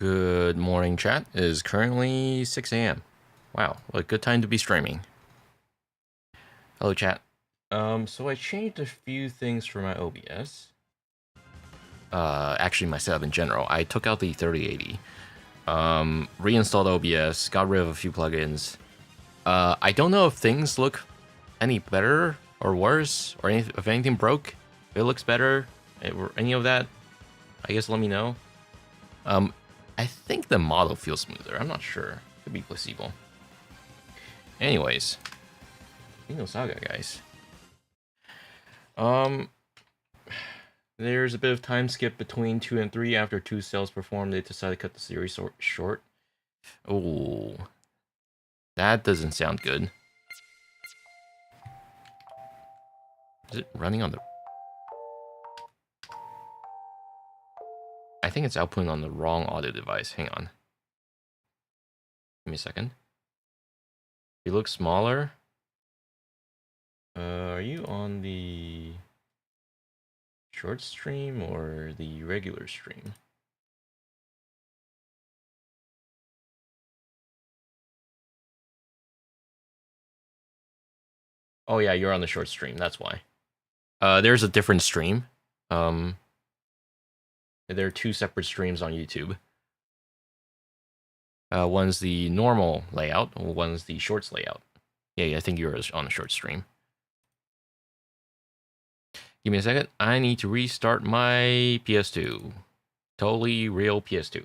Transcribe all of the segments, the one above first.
Good morning, chat. It is currently 6 a.m. Wow, what a good time to be streaming. Hello, chat. So I changed a few things for my OBS. Actually, my setup in general. I took out the 3080. Reinstalled OBS, got rid of a few plugins. I don't know if things look any better or worse, or if anything broke. If it looks better, or any of that, I guess let me know. I think the model feels smoother. I'm not sure. Could be placebo. Anyways, Xenosaga, guys. There's a bit of time skip between 2 and 3. After 2 sales performed, they decided to cut the series short. Oh, that doesn't sound good. Is it running on the... I think it's outputting on the wrong audio device. Hang on. Give me a second. You look smaller. Are you on the short stream or the regular stream? Oh yeah, you're on the short stream. That's why. There's a different stream. There are 2 separate streams on YouTube. One's the normal layout, one's the shorts layout. Yeah, I think you're on a short stream. Give me a second. I need to restart my PS2. Totally real PS2.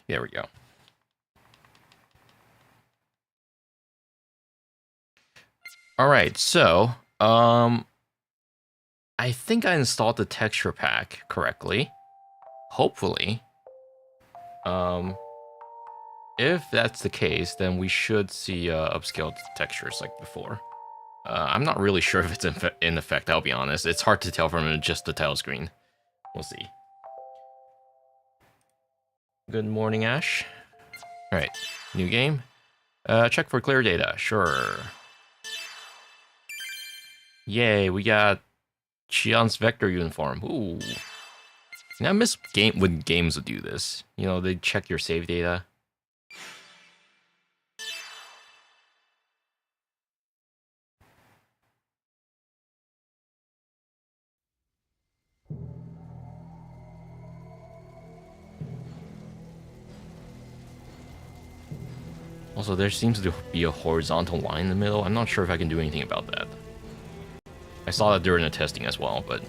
There we go. All right, so I think I installed the texture pack correctly. Hopefully. If that's the case, then we should see upscaled textures like before. I'm not really sure if it's in effect, I'll be honest. It's hard to tell from just the title screen. We'll see. Good morning, Ash. Alright, new game. Check for clear data, sure. Yay, we got Xian's vector uniform. Ooh. I miss when games would do this. You know, they check your save data. Also, there seems to be a horizontal line in the middle. I'm not sure if I can do anything about that. I saw that during the testing as well, but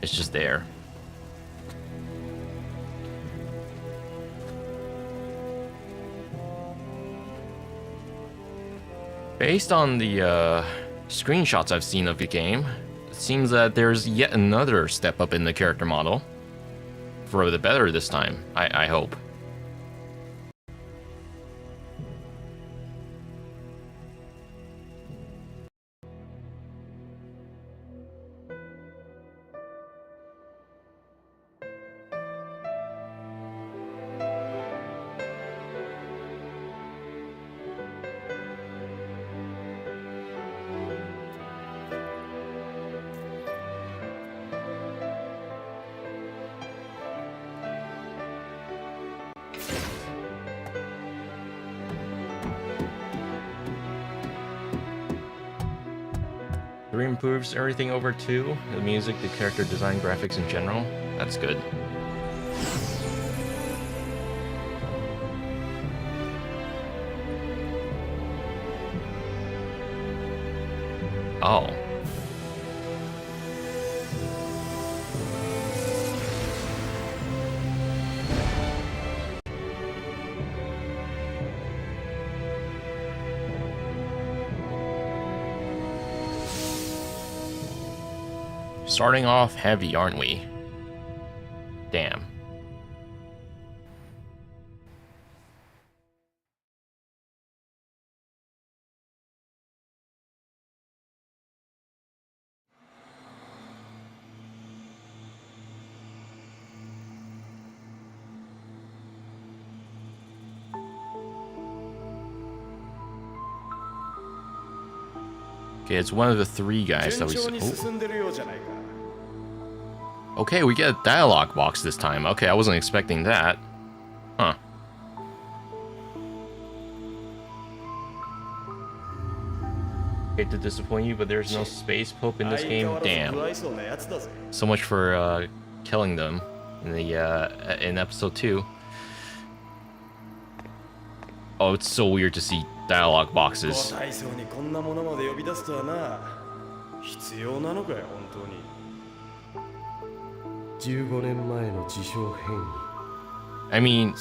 it's just there. Based on the screenshots I've seen of the game, it seems that there's yet another step up in the character model. For the better this time, I hope. Improves everything over 2. The music, the character design, graphics in general. That's good. Oh. Starting off heavy, aren't we? Damn. Okay, it's one of the 3 guys that we saw. Okay, we get a dialogue box this time. Okay, I wasn't expecting that. Huh. Hate to disappoint you, but there's no space pope in this game. Damn. So much for killing them in the in episode 2. Oh, it's so weird to see dialogue boxes. I mean,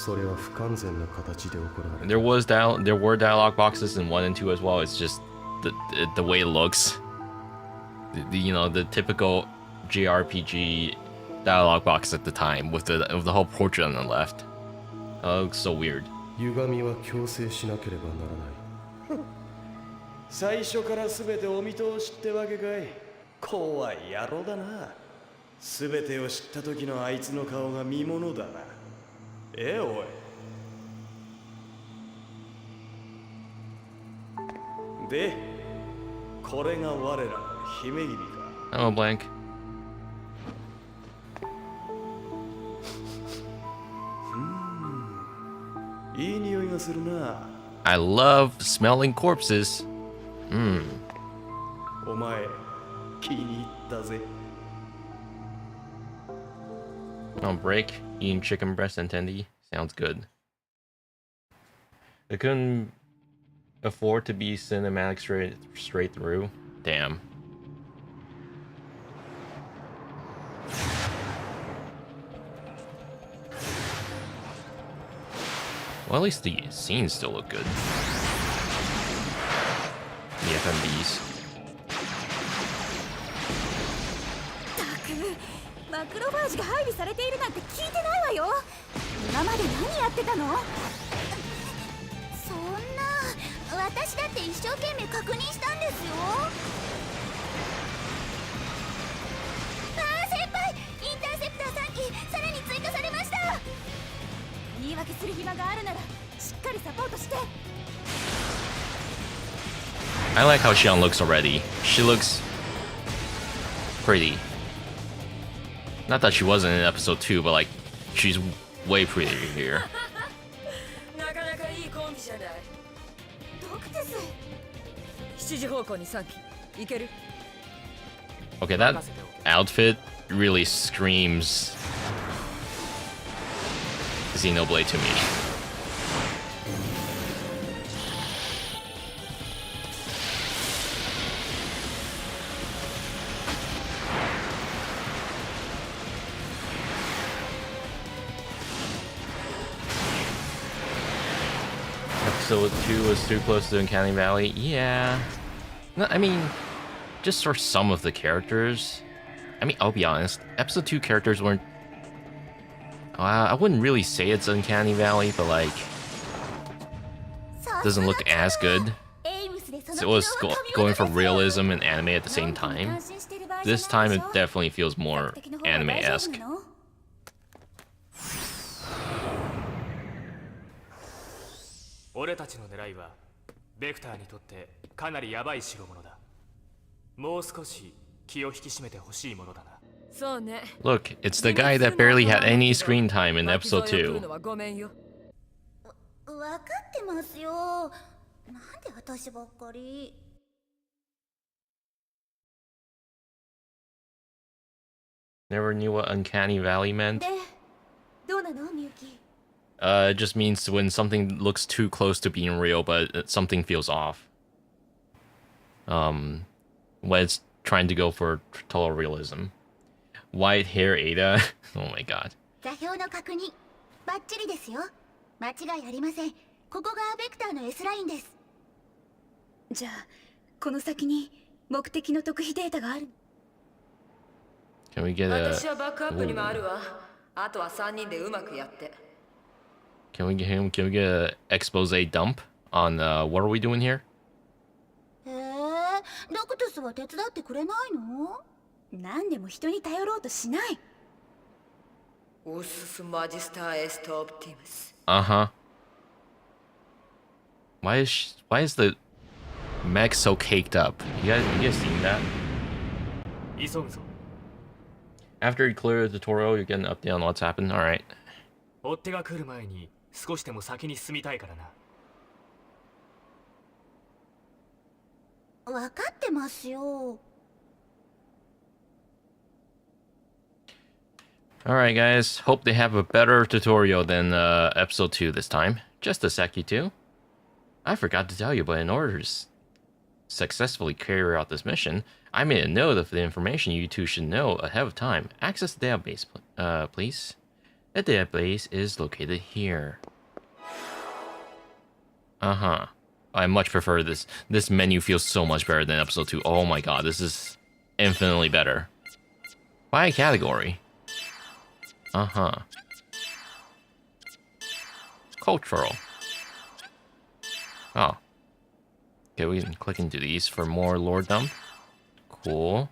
there were dialogue boxes in 1 and 2 as well. It's just the way it looks. You know, the typical JRPG dialogue box at the time with the whole portrait on the left. It looks so weird. 最初から全てお見通しってわけかい。怖い野郎だな。全てを知った時のあいつの顔が見ものだな。ええおい。で、これが我らの姫君か。Oh, blank. いい匂いがするな。I love smelling corpses. Mmm. お前、気に入ったぜ。On break, eating chicken breast and tendy. Sounds good. They couldn't afford to be cinematic straight through. Damn. Well, at least the scenes still look good. The FMVs. マクロファージが配備されているなんて聞いてないわよ。今まで何やってたの？そんな、私だって一生懸命確認したんですよ。ああ、先輩、インターセプター3機さらに追加されました。言い訳する暇があるならしっかりサポートして。I like how Xion looks already. She looks pretty. Not that she wasn't in episode 2, but like, she's way prettier here. Okay, that outfit really screams Xenoblade to me. Episode 2 was too close to Uncanny Valley. Yeah. No, I mean, just for some of the characters. I mean, I'll be honest. Episode 2 characters weren't... I wouldn't really say it's Uncanny Valley, but like... doesn't look as good. So it was going for realism and anime at the same time. This time it definitely feels more anime-esque. 俺たちの狙いはベクターにとってかなりヤバい代物だ。もう少し気を引き締めてほしいものだな。そうね。Look, it's the guy that barely had any screen time in episode 2. わかってますよ。なんで私ばっかり。Never knew what Uncanny Valley meant. で、どうなの、みゆき? It just means when something looks too close to being real, but something feels off. When it's trying to go for total realism. White hair Ada? Oh my god. 座標の確認、バッチリですよ。間違いありません。ここがベクターの S ラインです。じゃあ、この先に目的の特秘データがある。Can we get a... 私はバックアップにもあるわ。あとは3人でうまくやって。Can we get an expose dump on what are we doing here? へえ、ラクトゥスは手伝ってくれないの？何でも人に頼ろうとしない。オススマジスターエストオプティムス。Uh-huh. Why is the Meg's so caked up. You guys seen that? 急ぐぞ。 After you clear the tutorial, you get an update on what's happened. Alright. 追っ手が来る前に少しでも先に進みたいからな。分かってますよ。 Alright, guys. Hope they have a better tutorial than episode 2 this time. Just a sec, you two. I forgot to tell you, but in order to successfully carry out this mission, I made a note of the information you two should know ahead of time. Access the database, please. The database is located here. Uh-huh. I much prefer this. This menu feels so much better than episode 2. Oh my god, this is infinitely better. By category. Uh-huh. Cultural. Oh. Okay, we can click into these for more lore dump. Cool.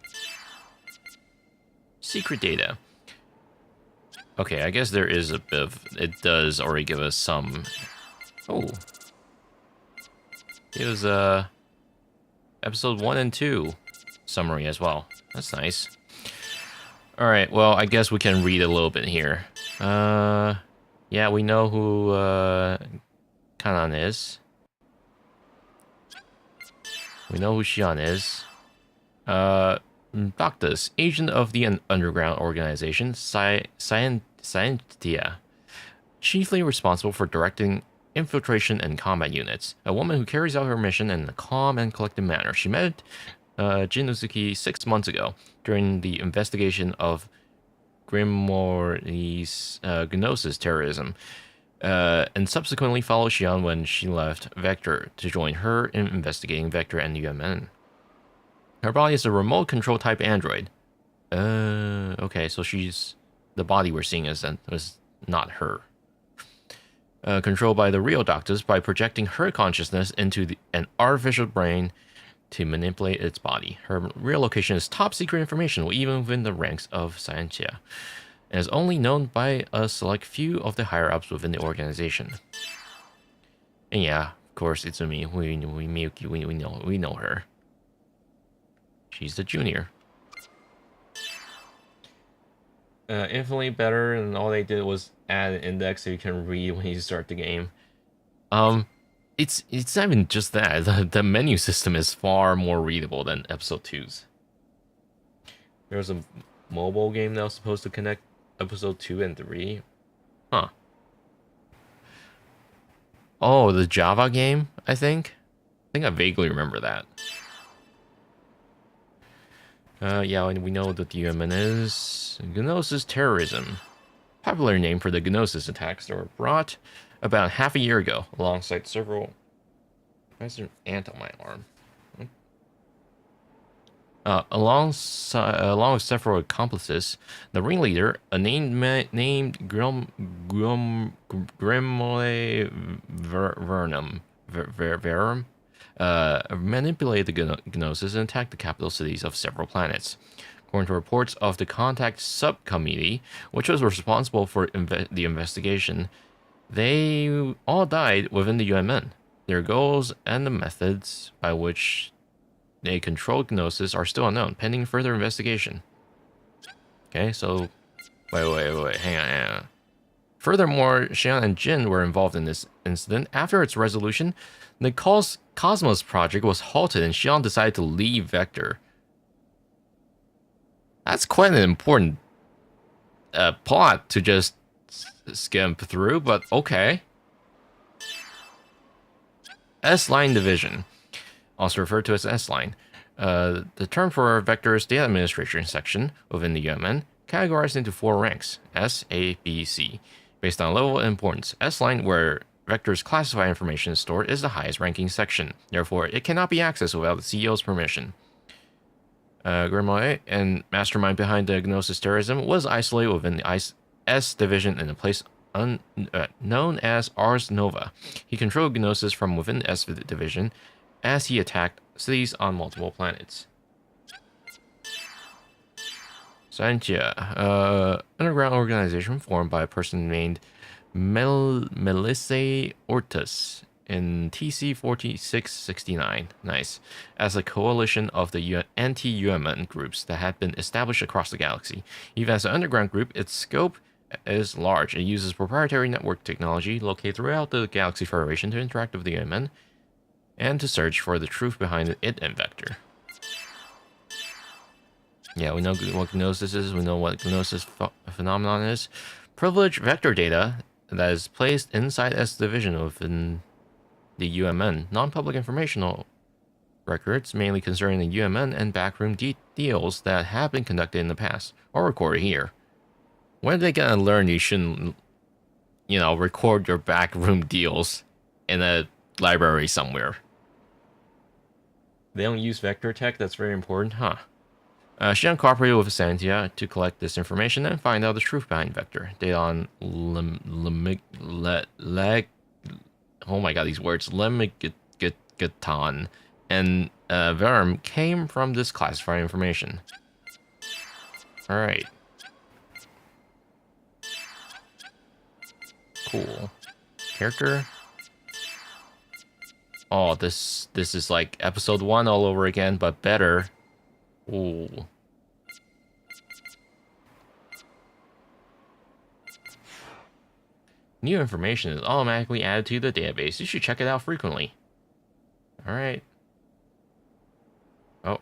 Secret data. Okay, I guess there is a bit of... It does already give us some... Oh. It was, episode 1 and 2 summary as well. That's nice. Alright, well, I guess we can read a little bit here. Yeah, we know who, Kanan is. We know who Xian is. Doctus, agent of the underground organization, Scientia. Chiefly responsible for directing infiltration and combat units. A woman who carries out her mission in a calm and collected manner. She met Xenosaga 6 months ago during the investigation of Grimory's Gnosis terrorism, and subsequently followed Xian when she left Vector to join her in investigating Vector and UMN. Her body is a remote control type android. Okay, so she's... The body we're seeing is not her. Controlled by the real Doctus by projecting her consciousness into an artificial brain to manipulate its body. Her real location is top secret information, even within the ranks of Scientia, and is only known by a select few of the higher-ups within the organization. And yeah, of course, it's me. We know her. She's the junior. Infinitely better, and all they did was add an index so you can read when you start the game. It's not even just that. The menu system is far more readable than episode 2's. There's a mobile game that was supposed to connect episode 2 and 3. Huh. Oh, the Java game, I think I vaguely remember that. Yeah, and we know what the UMN is. Gnosis terrorism. Popular name for the Gnosis attacks that were brought about half a year ago, alongside several... Why is there an ant on my arm? Along with several accomplices, the ringleader, a named Grimoire Verum, manipulated the Gnosis and attacked the capital cities of several planets. According to reports of the Contact Subcommittee, which was responsible for the investigation, they all died within the UMN. Their goals and the methods by which they controlled Gnosis are still unknown, pending further investigation. Okay, so... Wait, hang on. Furthermore, Xian and Jin were involved in this incident. After its resolution, the Cosmos project was halted and Xian decided to leave Vector. That's quite an important plot to just skimp through, but okay. S-Line Division, also referred to as S-Line. The term for Vector's data administration section within the UMN, categorized into 4 ranks, S, A, B, C, based on level of importance. S-Line, where Vector's classified information is stored, is the highest ranking section. Therefore, it cannot be accessed without the CEO's permission. Grimoire, and mastermind behind the Gnosis terrorism, was isolated within the S division in a place known as Ars Nova. He controlled Gnosis from within the S division as he attacked cities on multiple planets. Scientia, underground organization formed by a person named Melissa Ortus in TC4669. Nice. As a coalition of the anti-UMN groups that had been established across the galaxy. Even as an underground group, its scope is large. It uses proprietary network technology located throughout the Galaxy Federation to interact with the UMN and to search for the truth behind it and Vector. Yeah, we know what Gnosis is. We know what Gnosis phenomenon is. Privileged vector data that is placed inside S division within the UMN. Non-public informational records, mainly concerning the UMN and backroom deals that have been conducted in the past, are recorded here. When are they gonna learn you shouldn't, you know, record your backroom deals in a library somewhere? They don't use vector tech. That's very important, huh? She cooperated with Santia to collect this information and find out the truth behind Vector. Data on oh my god, these words. Lemigaton and Verum came from this classified information. Alright. Cool. Character. Oh, this is like episode 1 all over again, but better. Ooh. New information is automatically added to the database. You should check it out frequently. Alright. Oh,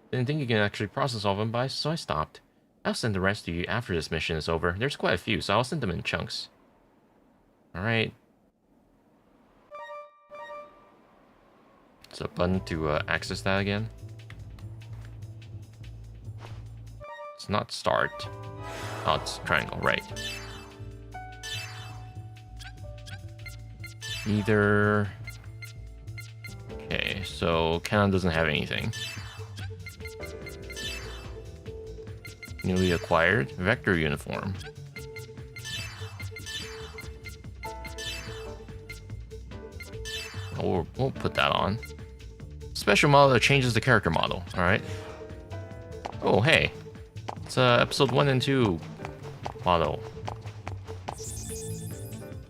didn't think you can actually process all of them, so I stopped. I'll send the rest to you after this mission is over. There's quite a few, so I'll send them in chunks. Alright. It's a button to access that again. It's not start. Oh, it's triangle, right. Either... Okay, so Canon doesn't have anything. Newly acquired Vector uniform. Oh, we'll put that on. Special model that changes the character model, alright. Oh, hey. It's episode 1 and 2 model.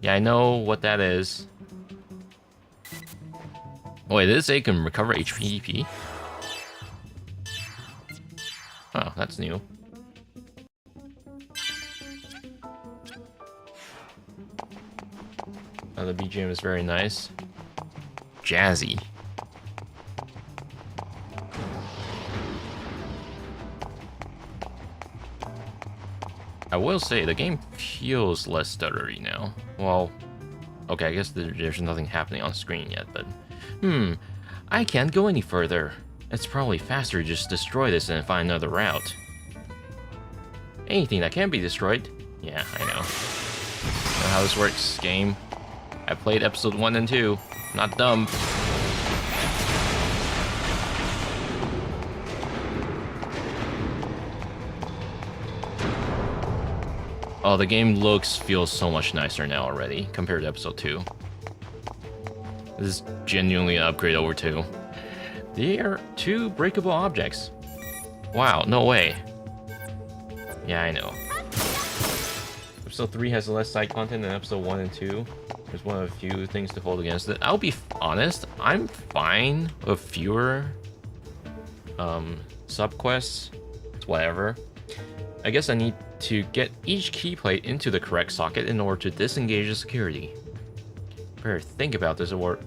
Yeah, I know what that is. Oh, wait, this A can recover HP? Oh, that's new. The BGM is very nice. Jazzy. I will say, the game feels less stuttery now. Well, okay, I guess there's nothing happening on screen yet, but... I can't go any further. It's probably faster to just destroy this and find another route. Anything that can be destroyed? Yeah, I know. Know how this works, game. I played episode 1 and 2. Not dumb. Oh, the game feels so much nicer now already compared to episode 2. This is genuinely an upgrade over 2. They are 2 breakable objects. Wow, no way. Yeah, I know. Episode 3 has less side content than episode 1 and 2. There's one of a few things to hold against it. I'll be honest, I'm fine with fewer sub-quests. It's whatever. I guess I need to get each key plate into the correct socket in order to disengage the security. Better think about this, or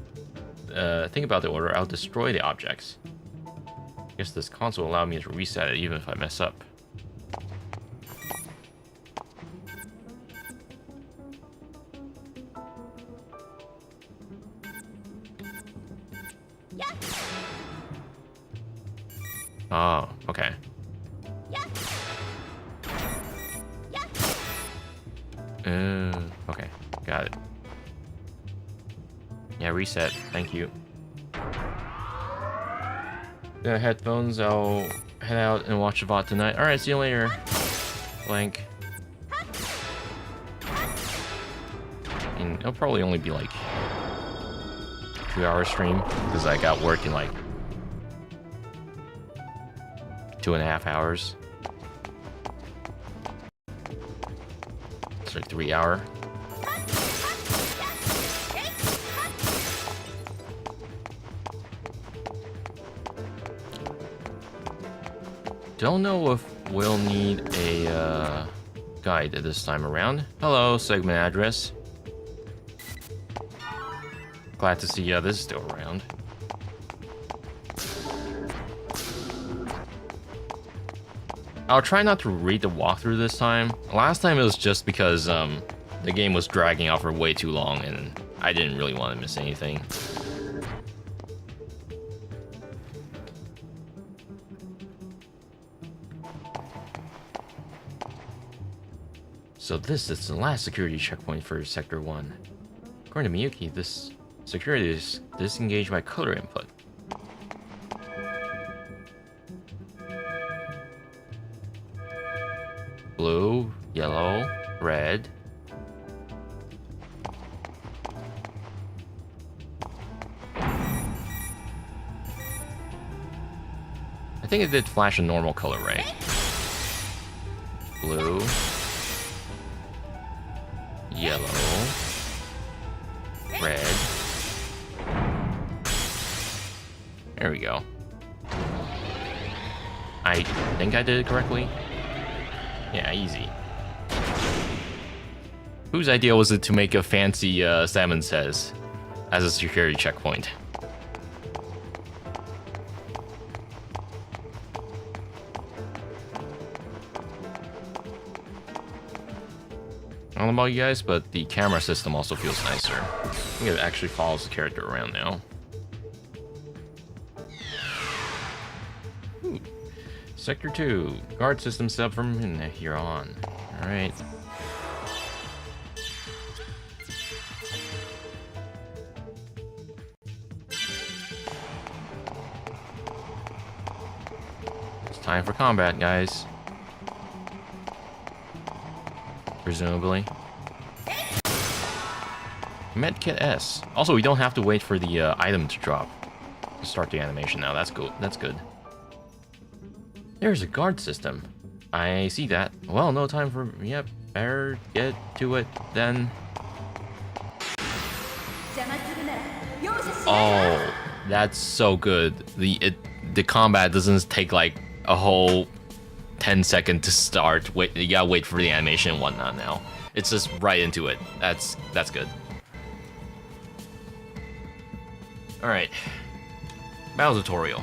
think about the order. I'll destroy the objects. I guess this console will allow me to reset it even if I mess up. Oh, okay. Okay, got it. Yeah, reset. Thank you. The headphones, I'll head out and watch a VOD tonight. Alright, see you later. Blank. And it'll probably only be like 2-hour stream because I got work in like 2.5 hours. It's like 3 hour. don't know if we'll need a guide this time around. Hello, segment address. Glad to see this is still around. I'll try not to read the walkthrough this time. Last time it was just because the game was dragging out for way too long and I didn't really want to miss anything. So this is the last security checkpoint for Sector 1. According to Miyuki, this security is disengaged by color input. Blue, yellow, red. I think it did flash a normal color, right? Blue. Yellow. Red. There we go. I think I did it correctly. Yeah, easy. Whose idea was it to make a fancy salmon says as a security checkpoint? I don't know about you guys, but the camera system also feels nicer. I think it actually follows the character around now. Ooh. Sector 2. Guard system set up from here on. Alright. It's time for combat, guys. Presumably. Medkit S. Also, we don't have to wait for the item to drop to start the animation now. That's cool. That's good. There's a guard system. I see that. Well, no time for... Yep, better get to it then. Oh, that's so good. The combat doesn't take like a whole 10 seconds to start. Wait, you gotta wait for the animation and whatnot now. It's just right into it. That's good. Alright. Battle tutorial.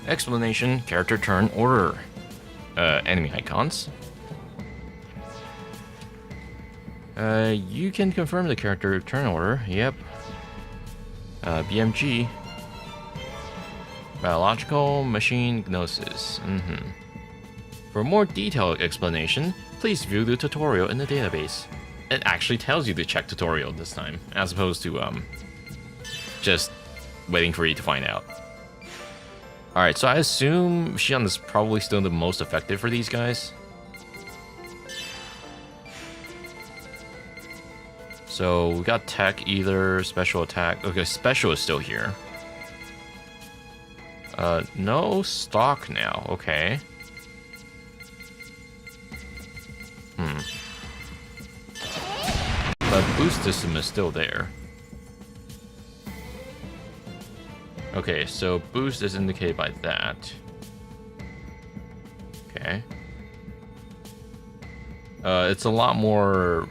Explanation, character turn order. Enemy icons. You can confirm the character turn order. Yep. BMG. Biological machine gnosis. For more detailed explanation, please view the tutorial in the database. It actually tells you to check tutorial this time, as opposed to just waiting for you to find out. Alright, so I assume Shion is probably still the most effective for these guys. So we got tech, either special attack. Okay, special is still here. No stock now. Okay. But boost system is still there. Okay, so boost is indicated by that. Okay. It's a lot more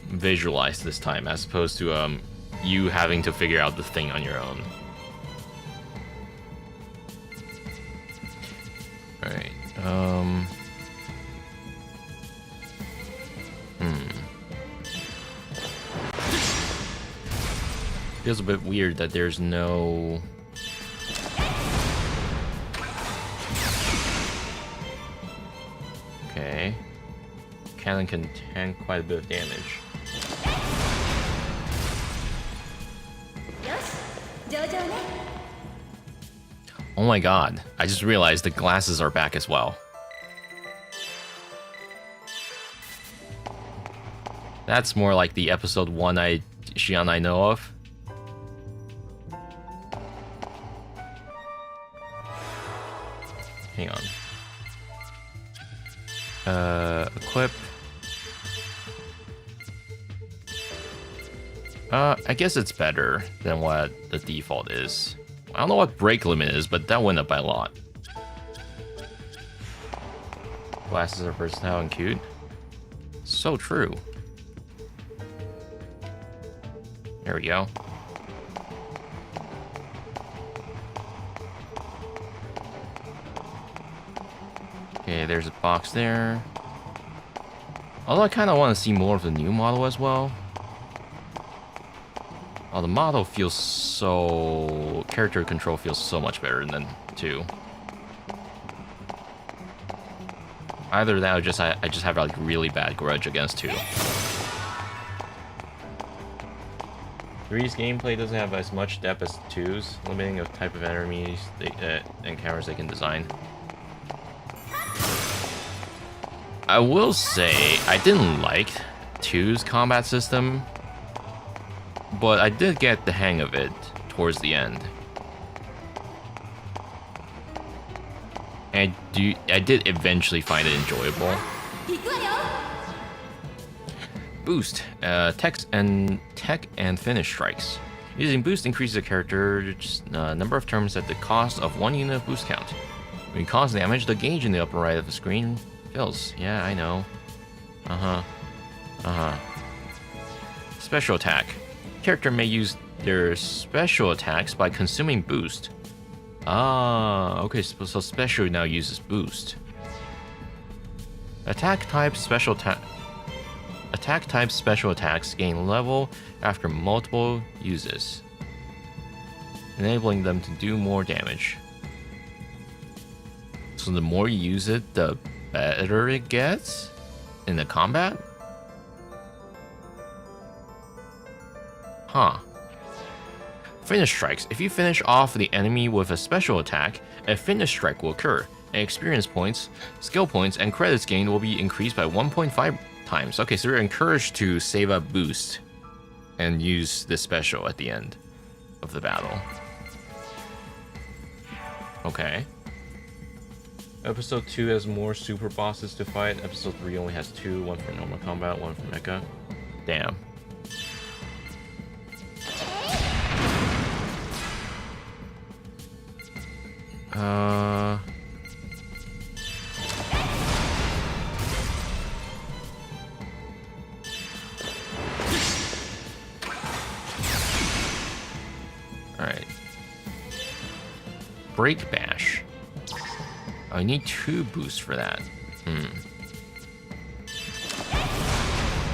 visualized this time, as opposed to you having to figure out the thing on your own. Alright, Feels a bit weird that there's no... Okay. Cannon can tank quite a bit of damage. Oh my god, I just realized the glasses are back as well. That's more like the episode 1 Shion I know of. Hang on. Equip. I guess it's better than what the default is. I don't know what break limit is, but that went up by a lot. Glasses are versatile and cute. So true. There we go. Okay, there's a box there. Although I kind of want to see more of the new model as well. Oh, the model feels so... Character control feels so much better than 2. Either that or I just have like really bad grudge against 2. 3's gameplay doesn't have as much depth as 2's, limiting the type of enemies and counters they can design. I will say, I didn't like 2's combat system, but I did get the hang of it towards the end. And I did eventually find it enjoyable. Boost, tech and finish strikes. Using boost increases the character's number of turns at the cost of 1 unit of boost count. When you cause damage, the gauge in the upper right of the screen fills. Yeah, I know. Special attack. Character may use their special attacks by consuming boost. Ah, okay, so special now uses boost. Attack type special attacks gain level after multiple uses, enabling them to do more damage. So the more you use it, the better it gets in the combat? Huh. Finish strikes. If you finish off the enemy with a special attack, a finish strike will occur, and experience points, skill points, and credits gained will be increased by 1.5 times. Okay, so you're encouraged to save up boost and use this special at the end of the battle. Okay. Episode 2 has more super bosses to fight. Episode 3 only has 2, one for normal combat, one for mecha. Damn. Alright. Break Bash. I need 2 boosts for that.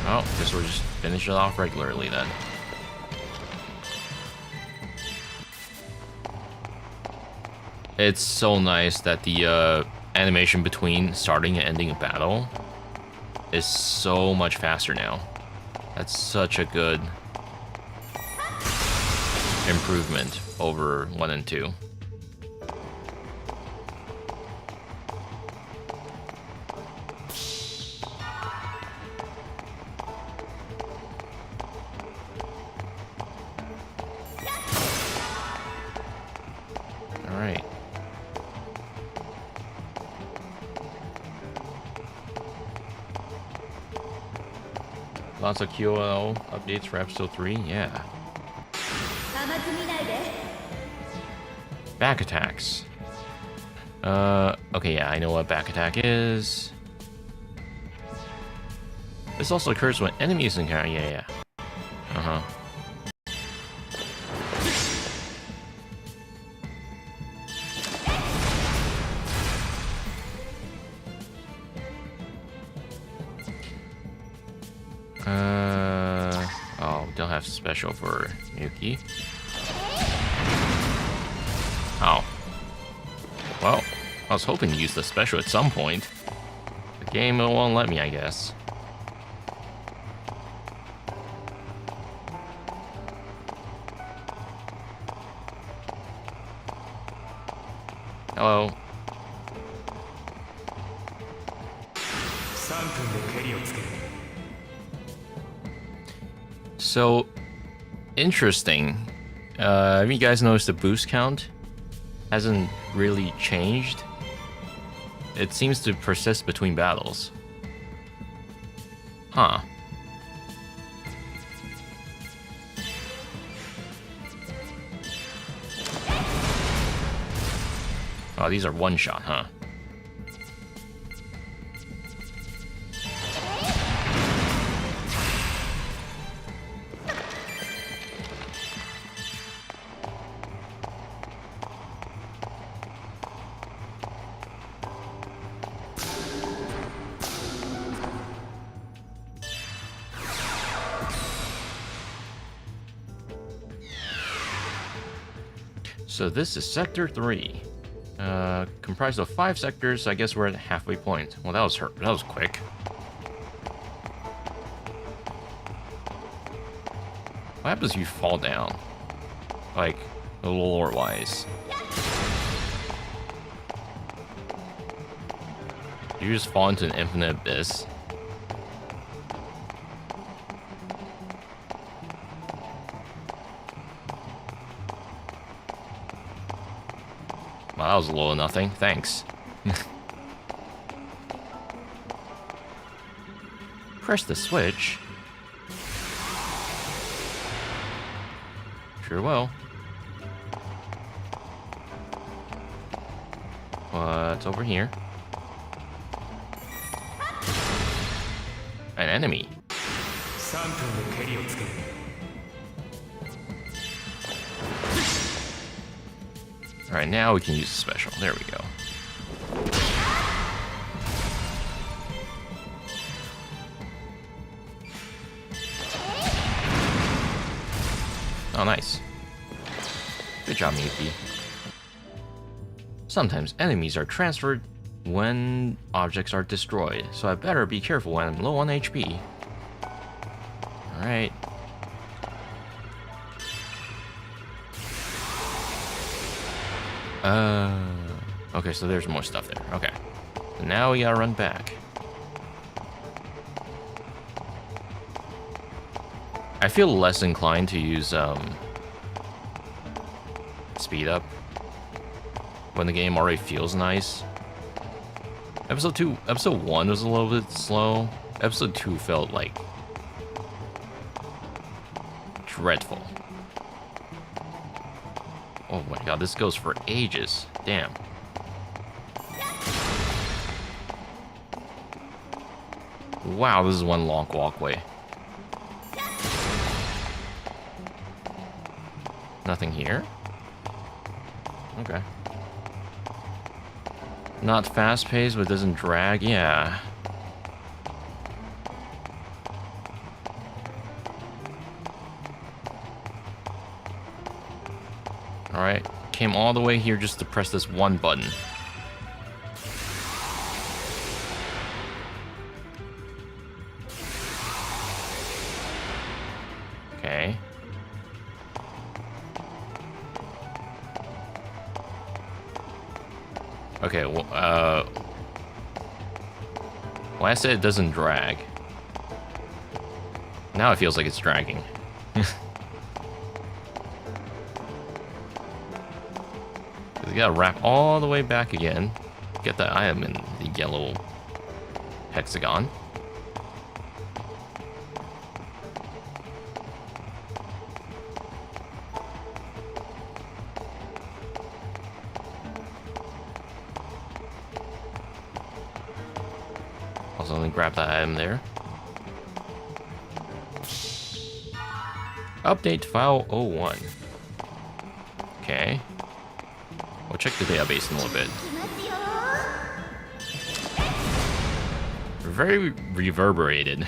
Oh, guess we'll just finish it off regularly then. It's so nice that the animation between starting and ending a battle is so much faster now. That's such a good improvement over 1 and 2. Alright. Lots of QOL updates for episode 3, yeah. Back attacks. Okay, yeah, I know what back attack is. This also occurs when enemies encounter. Yeah. Oh, they'll have special for Yuki. Oh. Well, I was hoping to use the special at some point. The game won't let me, I guess. Hello. So, interesting. Have you guys noticed the boost count hasn't really changed? It seems to persist between battles. Huh. Oh, these are one shot, huh? So this is Sector 3. Comprised of 5 sectors, so I guess we're at halfway point. Well, that was quick. What happens if you fall down? Like, lore-wise. You just fall into an infinite abyss. Well, that was a little nothing. Thanks. Press the switch. Sure will. What's over here? An enemy. Alright, now we can use a special. There we go. Oh, nice. Good job, Miyuki. Sometimes enemies are transferred when objects are destroyed, so I better be careful when I'm low on HP. Alright. Okay, so there's more stuff there. Okay. So now we gotta run back. I feel less inclined to use, speed up when the game already feels nice. Episode 1 was a little bit slow. Episode 2 felt like dreadful. Oh my god, this goes for ages. Damn. Wow, this is one long walkway. Nothing here? Okay. Not fast-paced, but doesn't drag? Yeah. Alright. Came all the way here just to press this one button. Okay. Okay, well, I said it doesn't drag. Now it feels like it's dragging. You gotta wrap all the way back again. Get that item in the yellow hexagon. Also, let me grab that item there. Update file 01. Okay. We'll check the database in a little bit. Very reverberated.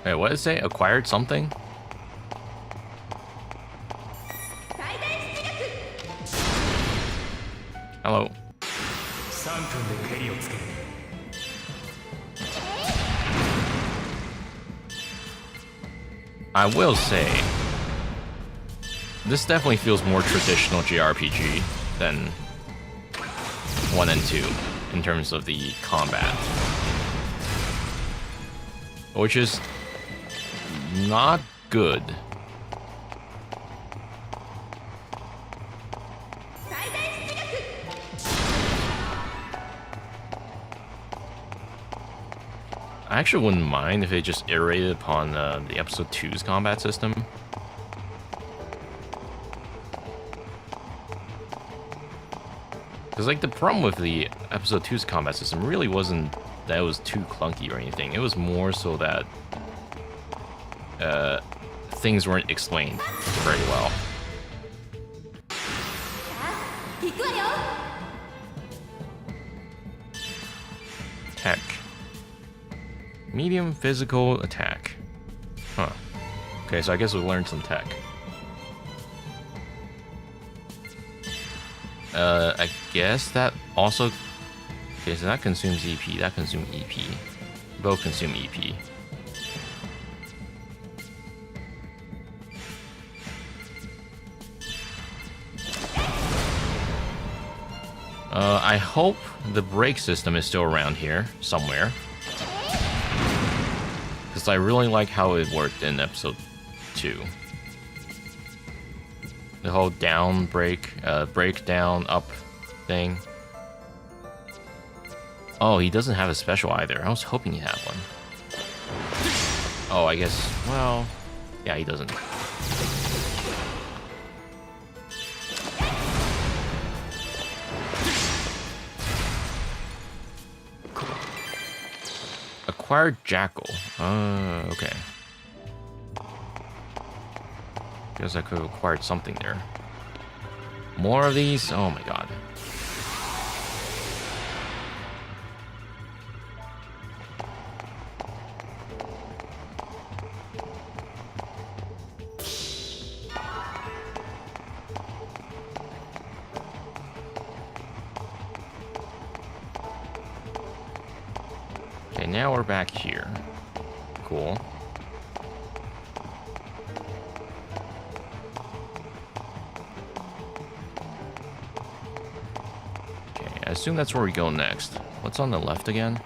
Wait, what did it say? Acquired something? Hello. I will say, this definitely feels more traditional JRPG than 1 and 2 in terms of the combat. Which is not good. I actually wouldn't mind if they just iterated upon the episode 2's combat system. Because, like, the problem with the episode 2's combat system really wasn't that it was too clunky or anything. It was more so that things weren't explained very well. 行くわよ。 Tech. Medium physical attack. Huh. Okay, so I guess we learned some tech. I guess that also... Okay, so that consumes EP, that consumes EP. Both consume EP. I hope the brake system is still around here, somewhere. Because I really like how it worked in episode 2. The whole down brake, brake down, up thing. Oh, he doesn't have a special either. I was hoping he'd have one. Oh, I guess, well, yeah, he doesn't. Acquired Jackal. Okay. Guess I could have acquired something there. More of these? Oh my god. Okay, now we're back here. Cool. Okay, I assume that's where we go next. What's on the left again?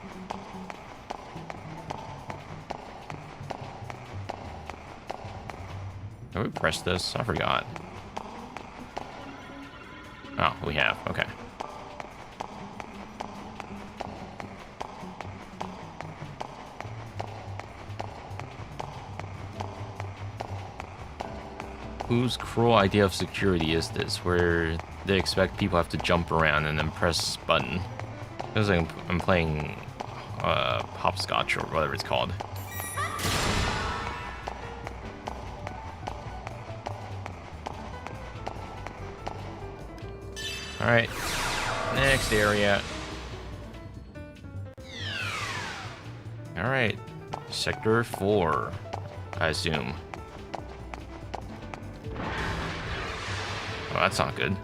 Have we pressed this? I forgot. Oh, we have. Okay. Whose cruel idea of security is this, where they expect people have to jump around and then press button? Feels like I'm playing hopscotch or whatever it's called. Alright, next area. Alright, Sector 4, I assume. Oh, that's not good.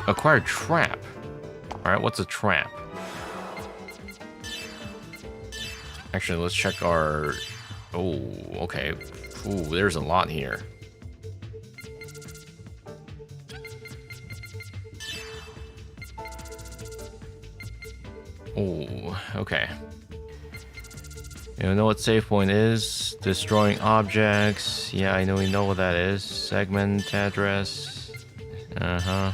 Acquire trap. Alright, what's a trap? Actually, let's check our... Oh, okay. Ooh, there's a lot here. Oh, okay. You know what save point is? Destroying objects. Yeah, I know we know what that is. Segment address. Uh-huh.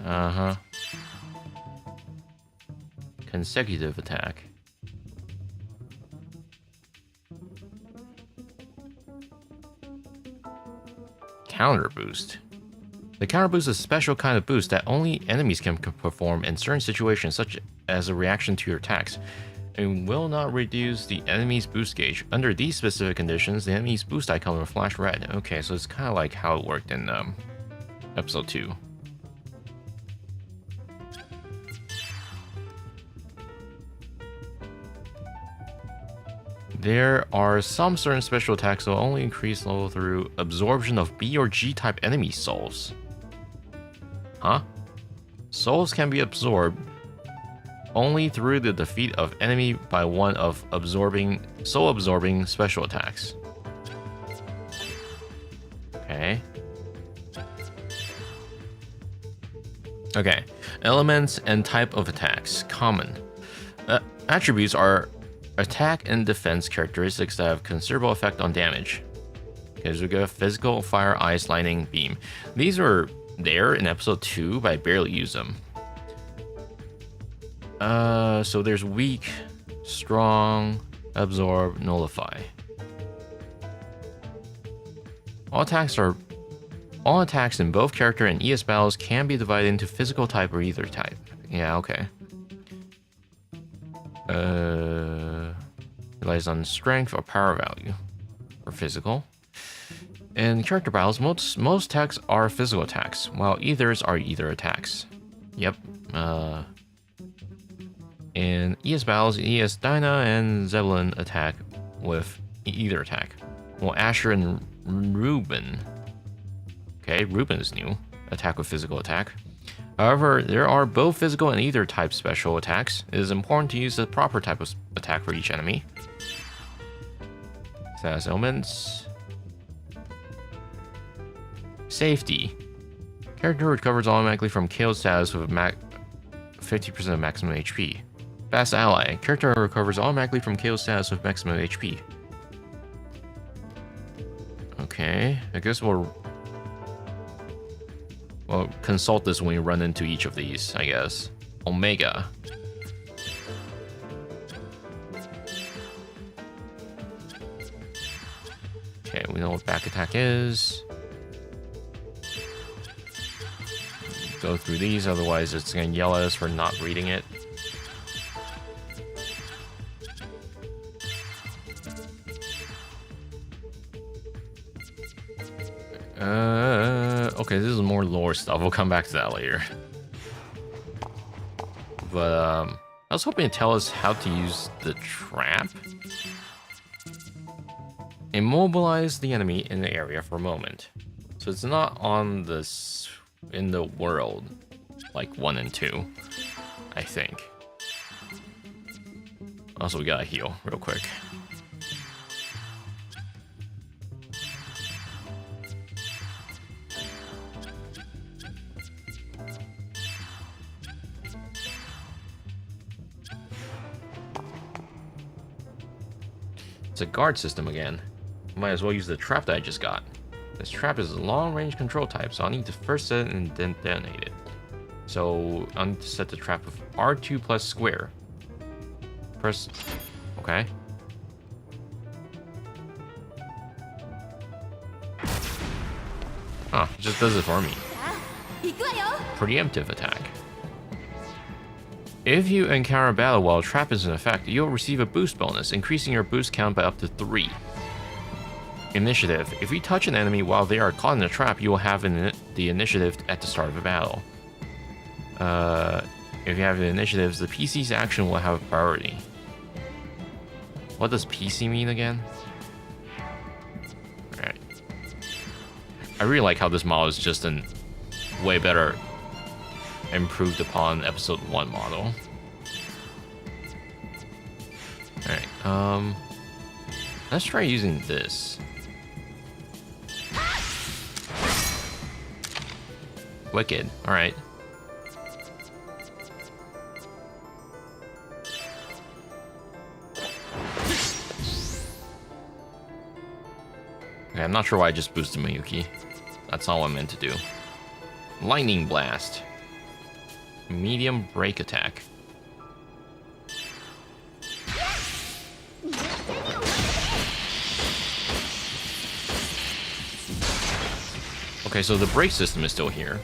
Uh-huh. Consecutive attack. Counter boost. The counter boost is a special kind of boost that only enemies can perform in certain situations, such as a reaction to your attacks. It will not reduce the enemy's boost gauge. Under these specific conditions, the enemy's boost icon will flash red. Okay, so it's kind of like how it worked in episode 2. There are some certain special attacks that will only increase level through absorption of B or G type enemy souls. Huh? Souls can be absorbed only through the defeat of enemy by one of soul absorbing special attacks. Okay. Okay. Elements and type of attacks. Common. Attributes are attack and defense characteristics that have considerable effect on damage. Okay, so we go physical, fire, ice, lightning, beam. These were there in episode 2, but I barely use them. So there's weak, strong, absorb, nullify. All attacks are All attacks in both character and ES battles can be divided into physical type or ether type. Yeah, okay. Relies on strength or power value for physical. In character battles, most attacks are physical attacks, while ethers are ether attacks. Yep. In ES battles, ES Dyna and Zebulon attack with ether attack, while Asher and Ruben, okay, Ruben is new, attack with physical attack. However, there are both physical and ether type special attacks. It is important to use the proper type of attack for each enemy. Status elements. Safety. Character recovers automatically from KO status with 50% of maximum HP. Fast ally. Character recovers automatically from KO status with maximum HP. Okay, I guess we'll consult this when we run into each of these, I guess. Omega. Okay, we know what back attack is. Go through these, otherwise it's gonna yell at us for not reading it. Okay, this is more lore stuff. We'll come back to that later. But I was hoping to tell us how to use the trap. Immobilize the enemy in the area for a moment. So it's not on this in the world like 1 and 2, I think. Also, we gotta heal real quick. It's a guard system again. Might as well use the trap that I just got. This trap is a long-range control type, so I'll need to first set it and then detonate it. So I'll need to set the trap with R2 plus square. Press... Okay. Huh, it just does it for me. Preemptive attack. If you encounter a battle while a trap is in effect, you'll receive a boost bonus, increasing your boost count by up to 3. Initiative. If you touch an enemy while they are caught in a trap, you will have the initiative at the start of a battle. If you have the initiatives, the PC's action will have priority. What does PC mean again? Alright. I really like how this model is just an way better improved upon episode 1 model. Alright, let's try using this. Wicked, alright. Okay, I'm not sure why I just boosted Miyuki. That's all I meant to do. Lightning Blast. Medium break attack. Okay, so the brake system is still here.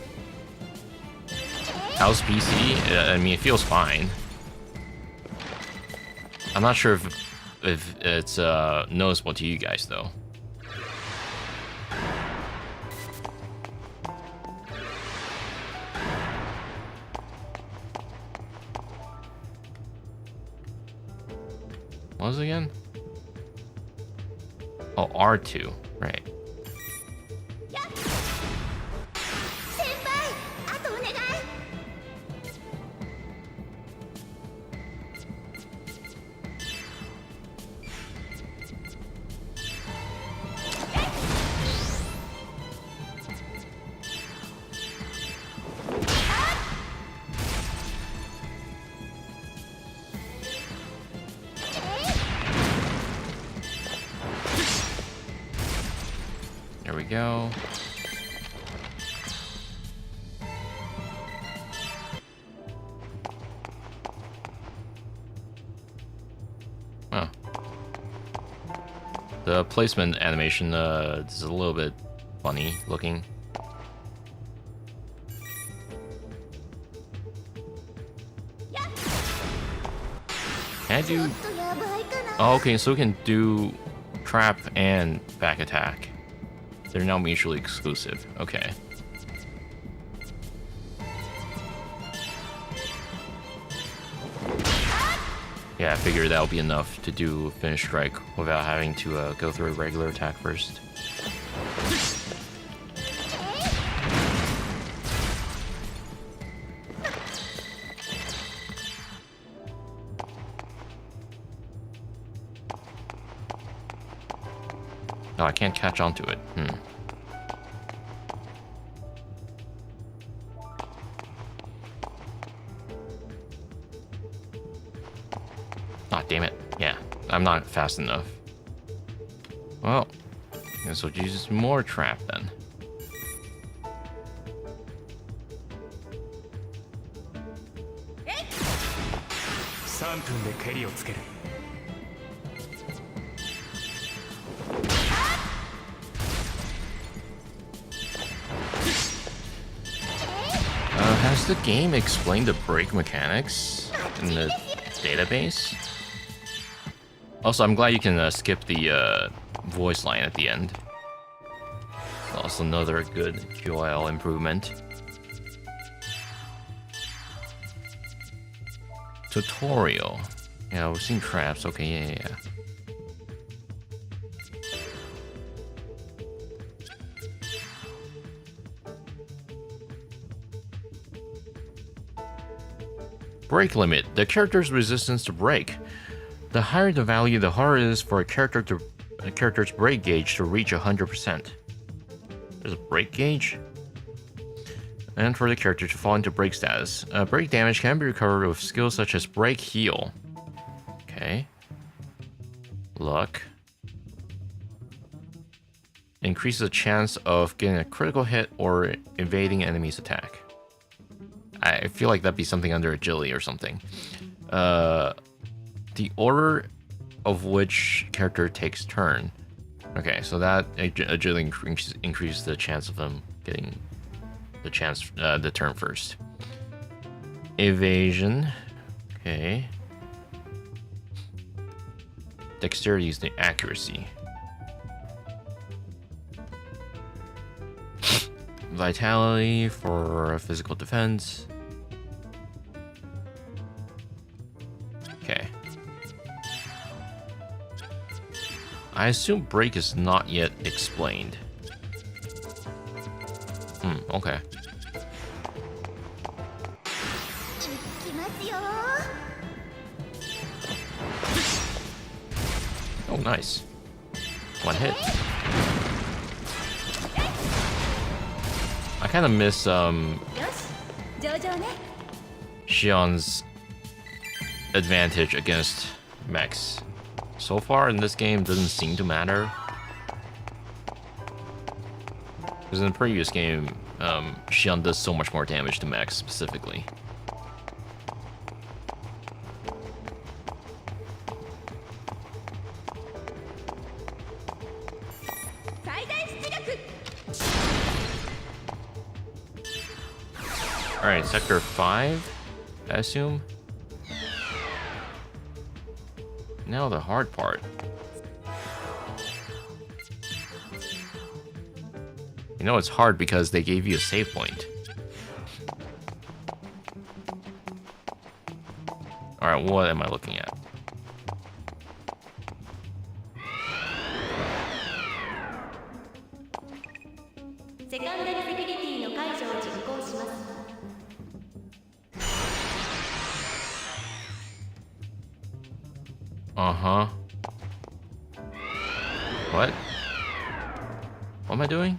How's PC? I mean, it feels fine. I'm not sure if it's noticeable to you guys though. What was it again? Oh, R2, right. There we go. Huh. The placement animation is a little bit funny looking. Can I ちょ do? っとやばいかな。 Oh, okay, so we can do trap and back attack. They're now mutually exclusive. Okay. Yeah, I figured that would be enough to do finish strike without having to go through a regular attack first. No, I can't catch onto it. Ah, damn it. Yeah, I'm not fast enough. Well, I guess we'll use more trap then. Has the game explained the break mechanics in the database? Also, I'm glad you can skip the voice line at the end. Also another good QOL improvement. Tutorial. Yeah, we've seen traps. Okay, yeah. Break limit. The character's resistance to break. The higher the value, the harder it is for a character's break gauge to reach 100%. There's a break gauge? And for the character to fall into break status. Break damage can be recovered with skills such as break heal. Okay. Luck. Increases the chance of getting a critical hit or evading enemy's attack. I feel like that'd be something under agility or something. The order of which character takes turn. Okay, so that agility increases the chance of them getting the turn first. Evasion. Okay. Dexterity is the accuracy. Vitality for physical defense. Okay. I assume break is not yet explained. Okay. いきますよ。 Oh, nice. One hit. I kind of miss よし、上々ね。 Xion's advantage against mechs. So far in this game, doesn't seem to matter. Because in the previous game, Xion does so much more damage to mechs specifically. Alright, Sector 5, I assume. Now the hard part. You know it's hard because they gave you a save point. Alright, what am I looking at? Uh-huh. What? What am I doing?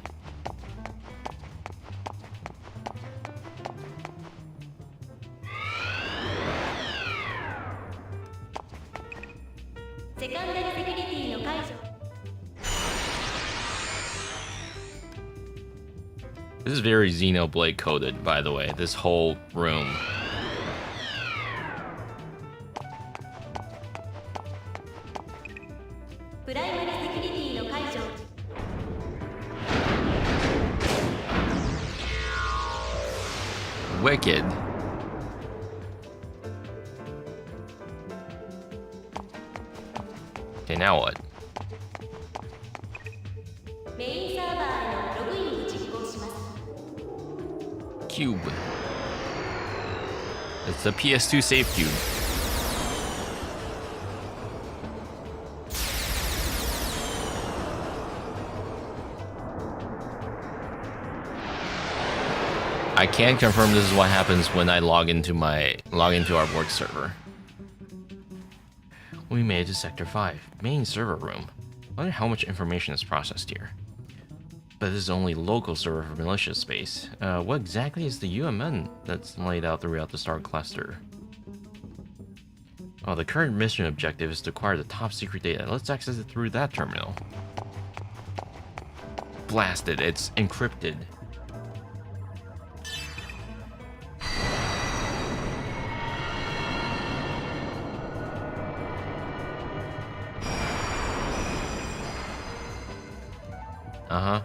This is very Xenoblade coded, by the way, this whole room. Wicked. Okay, now what? メインサーバーへのログインを実行します。 Cube. It's a PS2 save cube. I can confirm this is what happens when I log into our work server. We made it to Sector 5, main server room. I wonder how much information is processed here. But this is only local server for malicious space. What exactly is the UMN that's laid out throughout the star cluster? Oh, the current mission objective is to acquire the top secret data. Let's access it through that terminal. Blasted, it's encrypted. Uh-huh.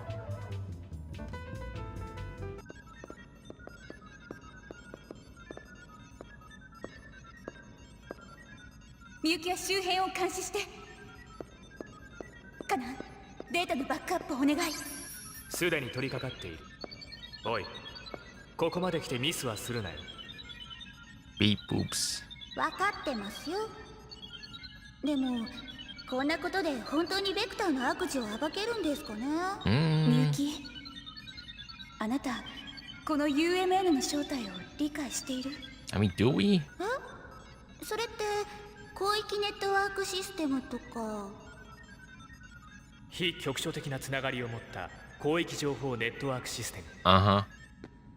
みゆきは周辺を監視して。かな、データのバックアップをお願い。すでに取り掛かっている。おい、ここまで来てミスはするなよ。Beep boops. 分かってますよ。でもこんなことで本当にベクターの悪事を暴けるんですかね。みゆき、あなたこの UMN の正体を理解している？ I mean, do we? それって広域ネットワークシステムとか。非局所的なつながりを持った広域情報ネットワークシステム。Uh-huh.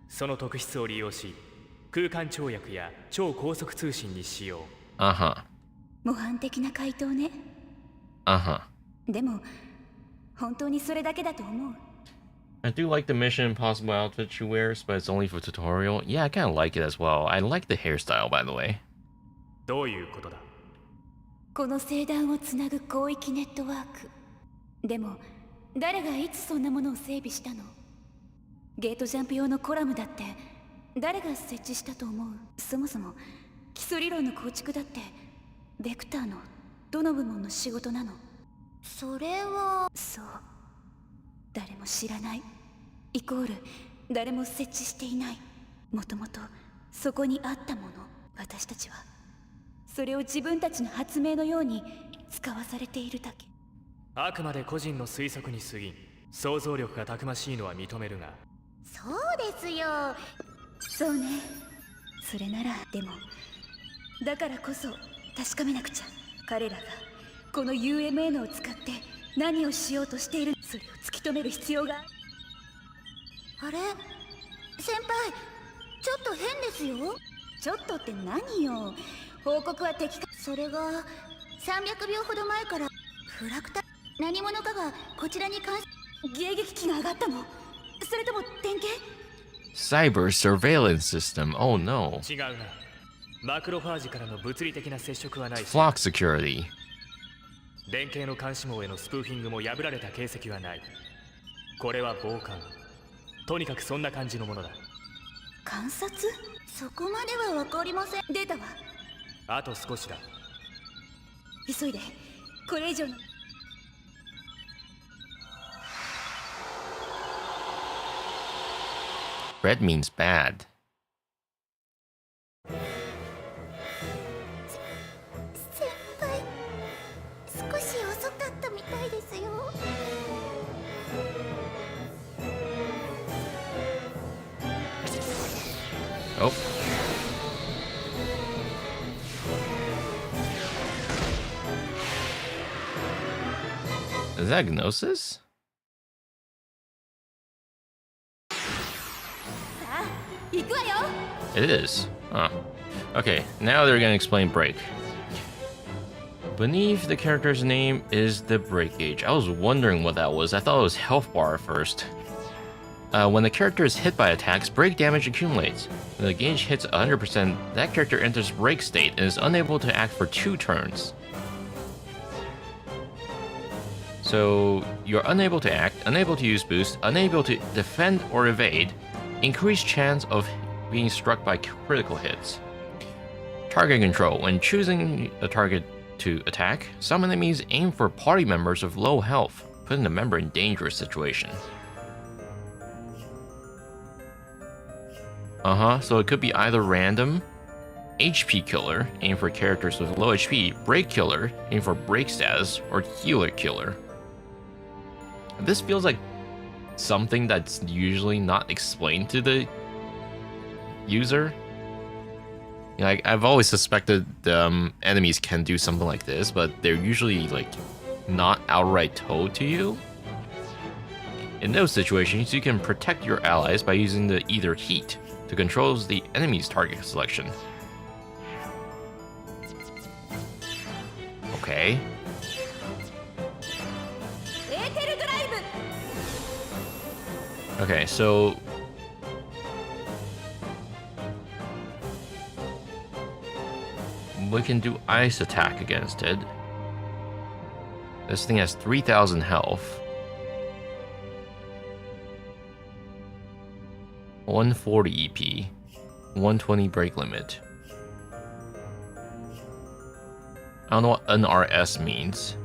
その特質を利用し、空間跳躍や超高速通信に使用。Uh-huh. 模範的な回答ね。Uh-huh. でも本当にそれだけだと思う。 I do like the Mission Impossible outfit she wears, but it's only for tutorial. Yeah, I kind of like it as well. I like the hairstyle, by the way. どういうことだ？この星団をつなぐ広域ネットワーク。でも誰がいつそんなものを整備したの？ゲートジャンプ用のコラムだって誰が設置したと思う？そもそも基礎理論の構築だってベクターのどの部門の仕事なの？それはそう、誰も知らない、イコール誰も設置していない。もともとそこにあったもの。私たちはそれを自分たちの発明のように使わされているだけ。あくまで個人の推測に過ぎん。想像力がたくましいのは認めるが。そうですよ。そうね、それなら。でもだからこそ確かめなくちゃ。彼らがこの UMN を使って何をしようとしている、それを突き止める必要が。あれ、先輩、ちょっと変ですよ。ちょっとって何よ。報告は的確。それが300秒ほど前からフラクタ何者かがこちらに迎撃機が上がったの？それとも点検？ Cyber surveillance system. Oh no. 違うな。マクロファージからの物理的な接触はないし、 Flock security. 連携の監視網へのスプーフィングも破られた形跡はない。これは傍観。とにかくそんな感じのものだ。観察？そこまでは分かりません。データは？あと少しだ。急いで。これ以上の。Red means bad. 先輩、少し遅かったみたいですよ。Oh. Is that Gnosis? 行くわよ。 It is. Huh. Okay, now they're gonna explain break. Beneath the character's name is the break gauge. I was wondering what that was. I thought it was health bar at first. When the character is hit by attacks, break damage accumulates. When the gauge hits 100%, that character enters break state and is unable to act for 2 turns. So you're unable to act, unable to use boost, unable to defend or evade, increased chance of being struck by critical hits. Target control. When choosing a target to attack, some enemies aim for party members with low health, putting the member in dangerous situation. So it could be either random, HP killer, aim for characters with low HP, break killer, aim for break status, or healer killer. This feels like something that's usually not explained to the user. You know, I've always suspected enemies can do something like this, but they're usually like not outright told to you. In those situations, you can protect your allies by using the Ether Heat to control the enemy's target selection. Okay. Okay, so we can do ice attack against it. This thing has 3,000 health. 140 EP. 120 break limit. I don't know what NRS means.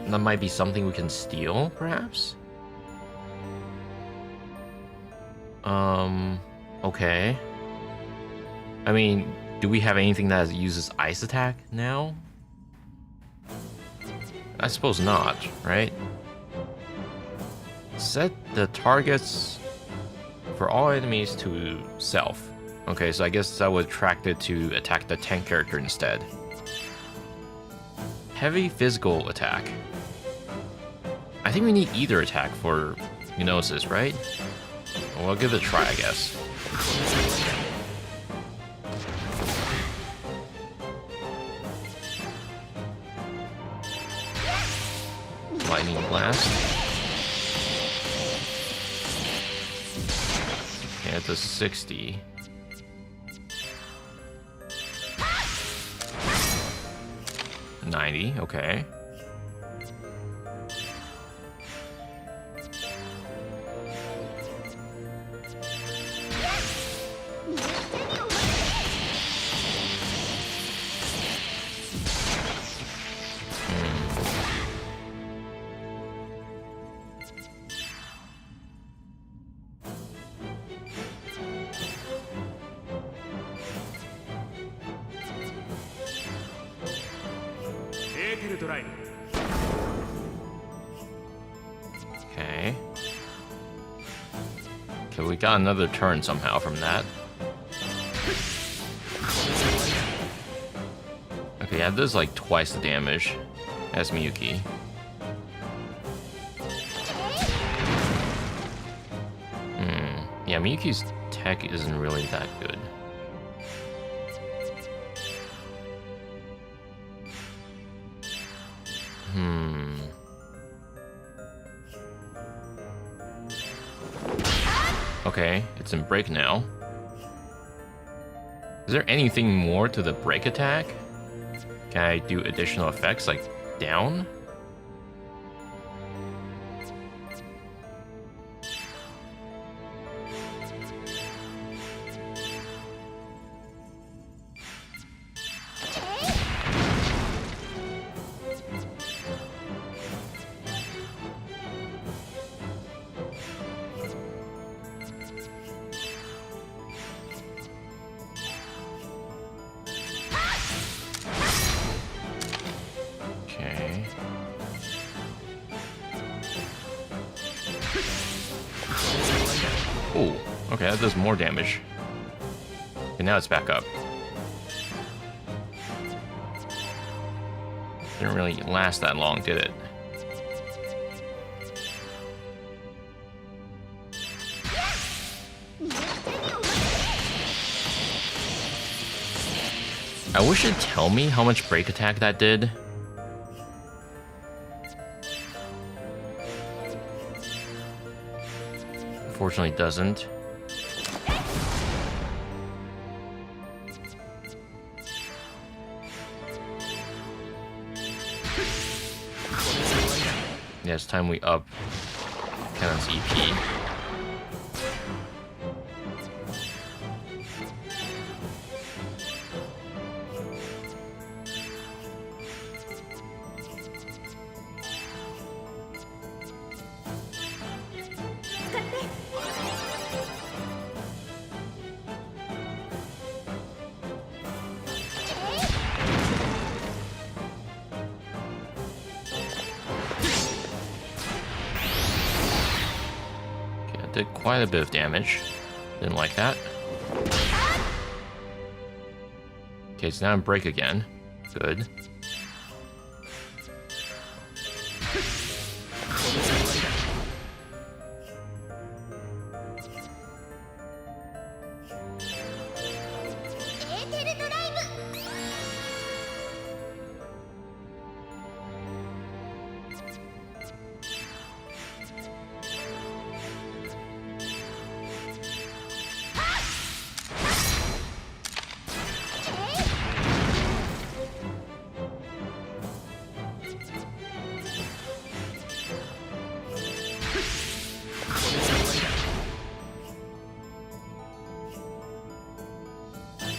That might be something we can steal, perhaps? Okay. I mean, do we have anything that uses ice attack now? I suppose not, right? Set the targets for all enemies to self. Okay, so I guess I would attract it to attack the tank character instead. Heavy physical attack. I think we need either attack for Xenosis, right? Well, I'll give it a try, I guess. Lightning blast. Okay, it's a 60. $90, okay. Okay. Okay, we got another turn somehow from that. Okay, yeah, this is like twice the damage as Miyuki. Yeah, Miyuki's tech isn't really that good. Okay, it's in break now. Is there anything more to the break attack? Can I do additional effects like down? Oh, okay, that does more damage. And now it's back up. Didn't really last that long, did it? I wish it'd tell me how much break attack that did. Unfortunately, it doesn't. Yeah, it's time we up Cannon's EP. did quite a bit of damage. Didn't like that. Okay, so now I'm break again. Good.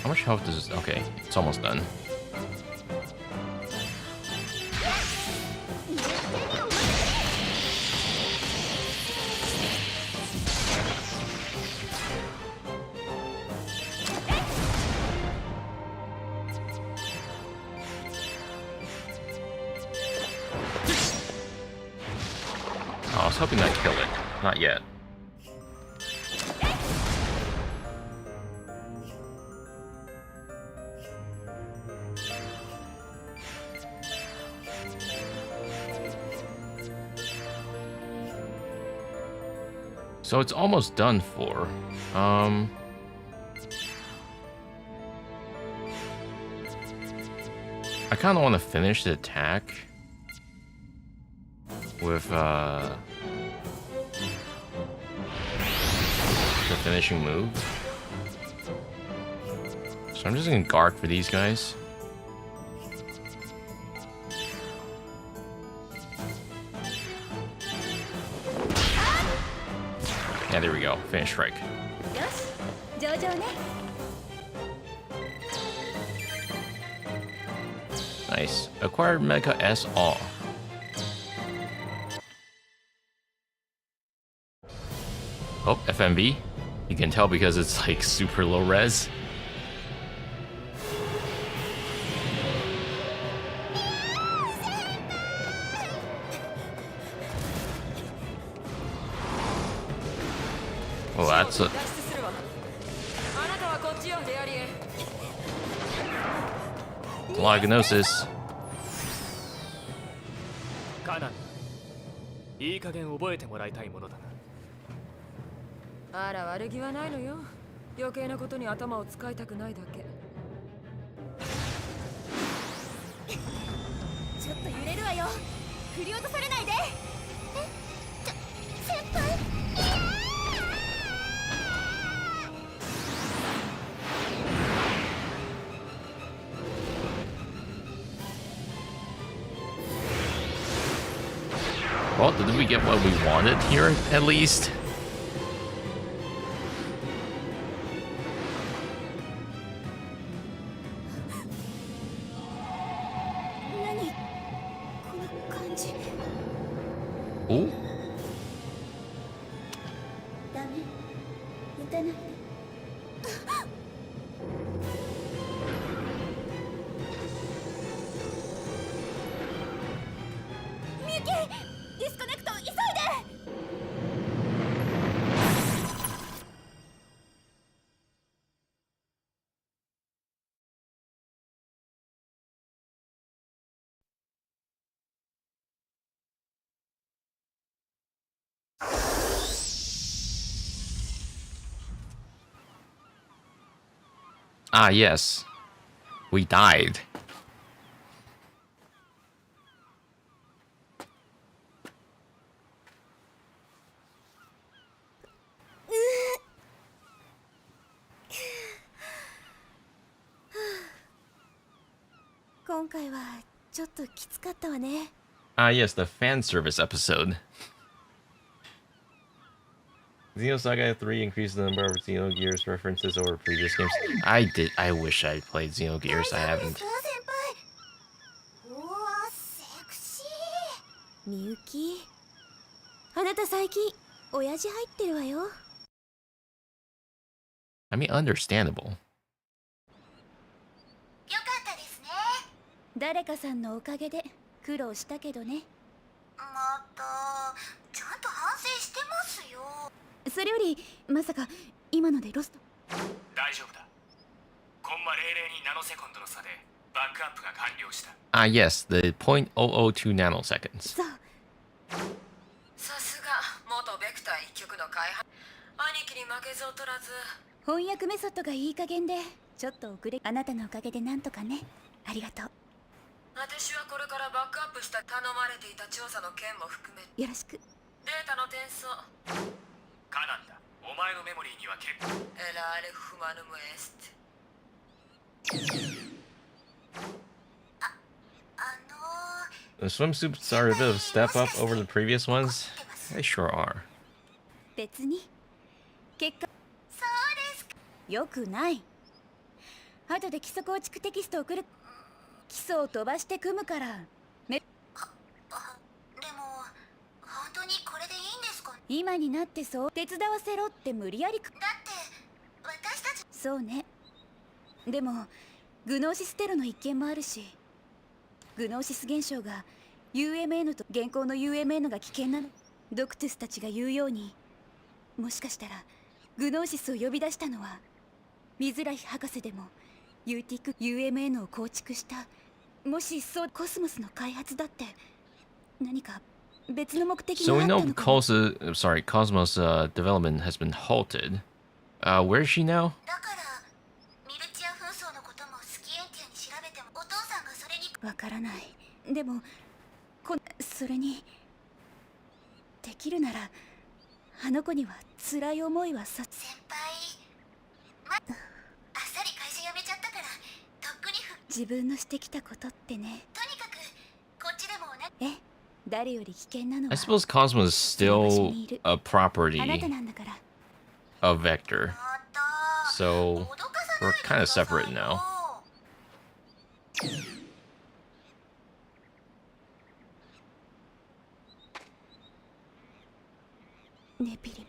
How much health does this? Okay, it's almost done. Oh, I was hoping I'd kill it. Not yet. So it's almost done for. I kind of want to finish the attack with the finishing move. So I'm just gonna guard for these guys. Yeah, there we go. Finish strike. Nice. Acquired Mecha S All. Oh, FMV. You can tell because it's like super low res. Oh, that's a diagnosis. カナン、いい加減覚えてもらいたいものだな。あら悪気はないのよ。余計なことに頭を使いたくないだけ。ちょっと揺れるわよ。振り落とされないで。先輩。Well, did we get what we wanted here, at least? Oh? Ah, yes. We died. Ah, yes, the fan service episode. Xenosaga 3 increased the number of Xenogears references over previous games. I wish I played Xenogears. I haven't. みゆき、あなた最近親父入ってるわよ。I mean, understandable. よかったですね。誰かさんのおかげで苦労したけどね。またちゃんと反省してますよ。それよりまさか今のでロスト。大丈夫だ。コンマ002ナノセコンドの差でバックアップが完了した。Ah, yes, the 0.002 nanoseconds. そう。さすが元ベクター一極の開発兄貴に負けず劣らず。翻訳メソッドがいい加減でちょっと遅れ。あなたのおかげでなんとかね。ありがとう。私はこれからバックアップした頼まれていた調査の件も含めよろしく。データの転送カナンだ。お前のメモリーには結構。エラーレフマヌムエステ。The swimsuits are a bit of a step up over the previous ones. They sure are. 別に結果そうですか。よくない。後で基礎構築テキスト送る。基礎を飛ばして組むから。でも本当にこれでいいんですか。今になってそう手伝わせろって無理やりだって私たち。そうね。でもグノーシステロの一件もあるし、グノーシス現象が UMN と現行の UMN が危険なの。ドクトゥスたちが言うように、もしかしたらグノーシスを呼び出したのはミズラヒ博士でもユーティック UMN を構築した。もしそうコスモスの開発だって何か別の目的 So があ we った know のかも。Cosmos development has been halted. Where is she now? だからミルチア紛争のこともスキエンティアに調べてもお父さんがそれにわからない。でもそれにできるならあの子には辛い思いはさ。先輩、あっさり会社辞めちゃったからとっくに自分のしてきたことってね。とにかくこっちでもえ、誰より危険なのは I suppose Cosmos is still a property あなたなんだから。 of Vector. So we're kind of separate now. ネピリム。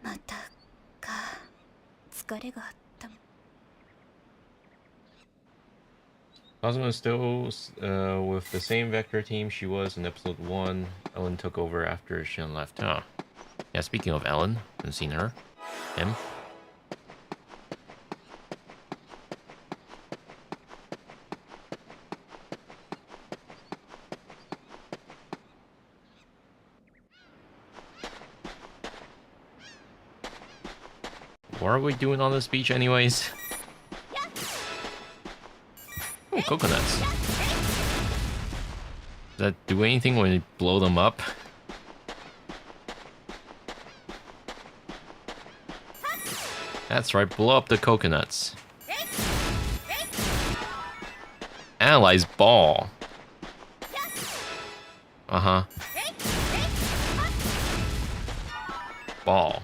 またか。疲れがあった。Cosmo is still with the same Vector team she was in episode 1. Ellen took over after Shin left. Huh. Yeah, speaking of Ellen, haven't seen her. Him. What are we doing on this beach anyways? Oh, coconuts. Does that do anything when you blow them up? That's right, blow up the coconuts. Analyze ball. Uh-huh. Ball.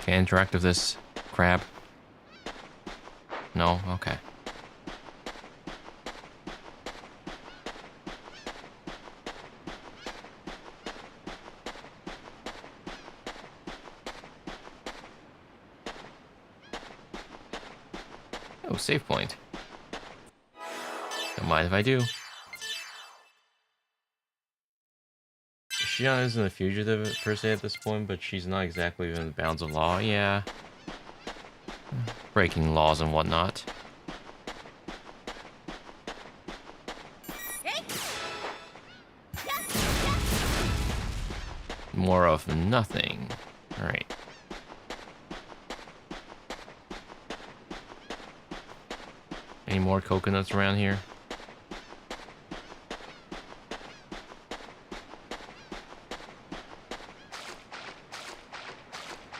Can I interact with this crab? No? Okay. Oh, save point. Don't mind if I do. Shion isn't a fugitive per se at this point, but she's not exactly within the bounds of law. Yeah. Breaking laws and whatnot. More of nothing. Alright. Any more coconuts around here?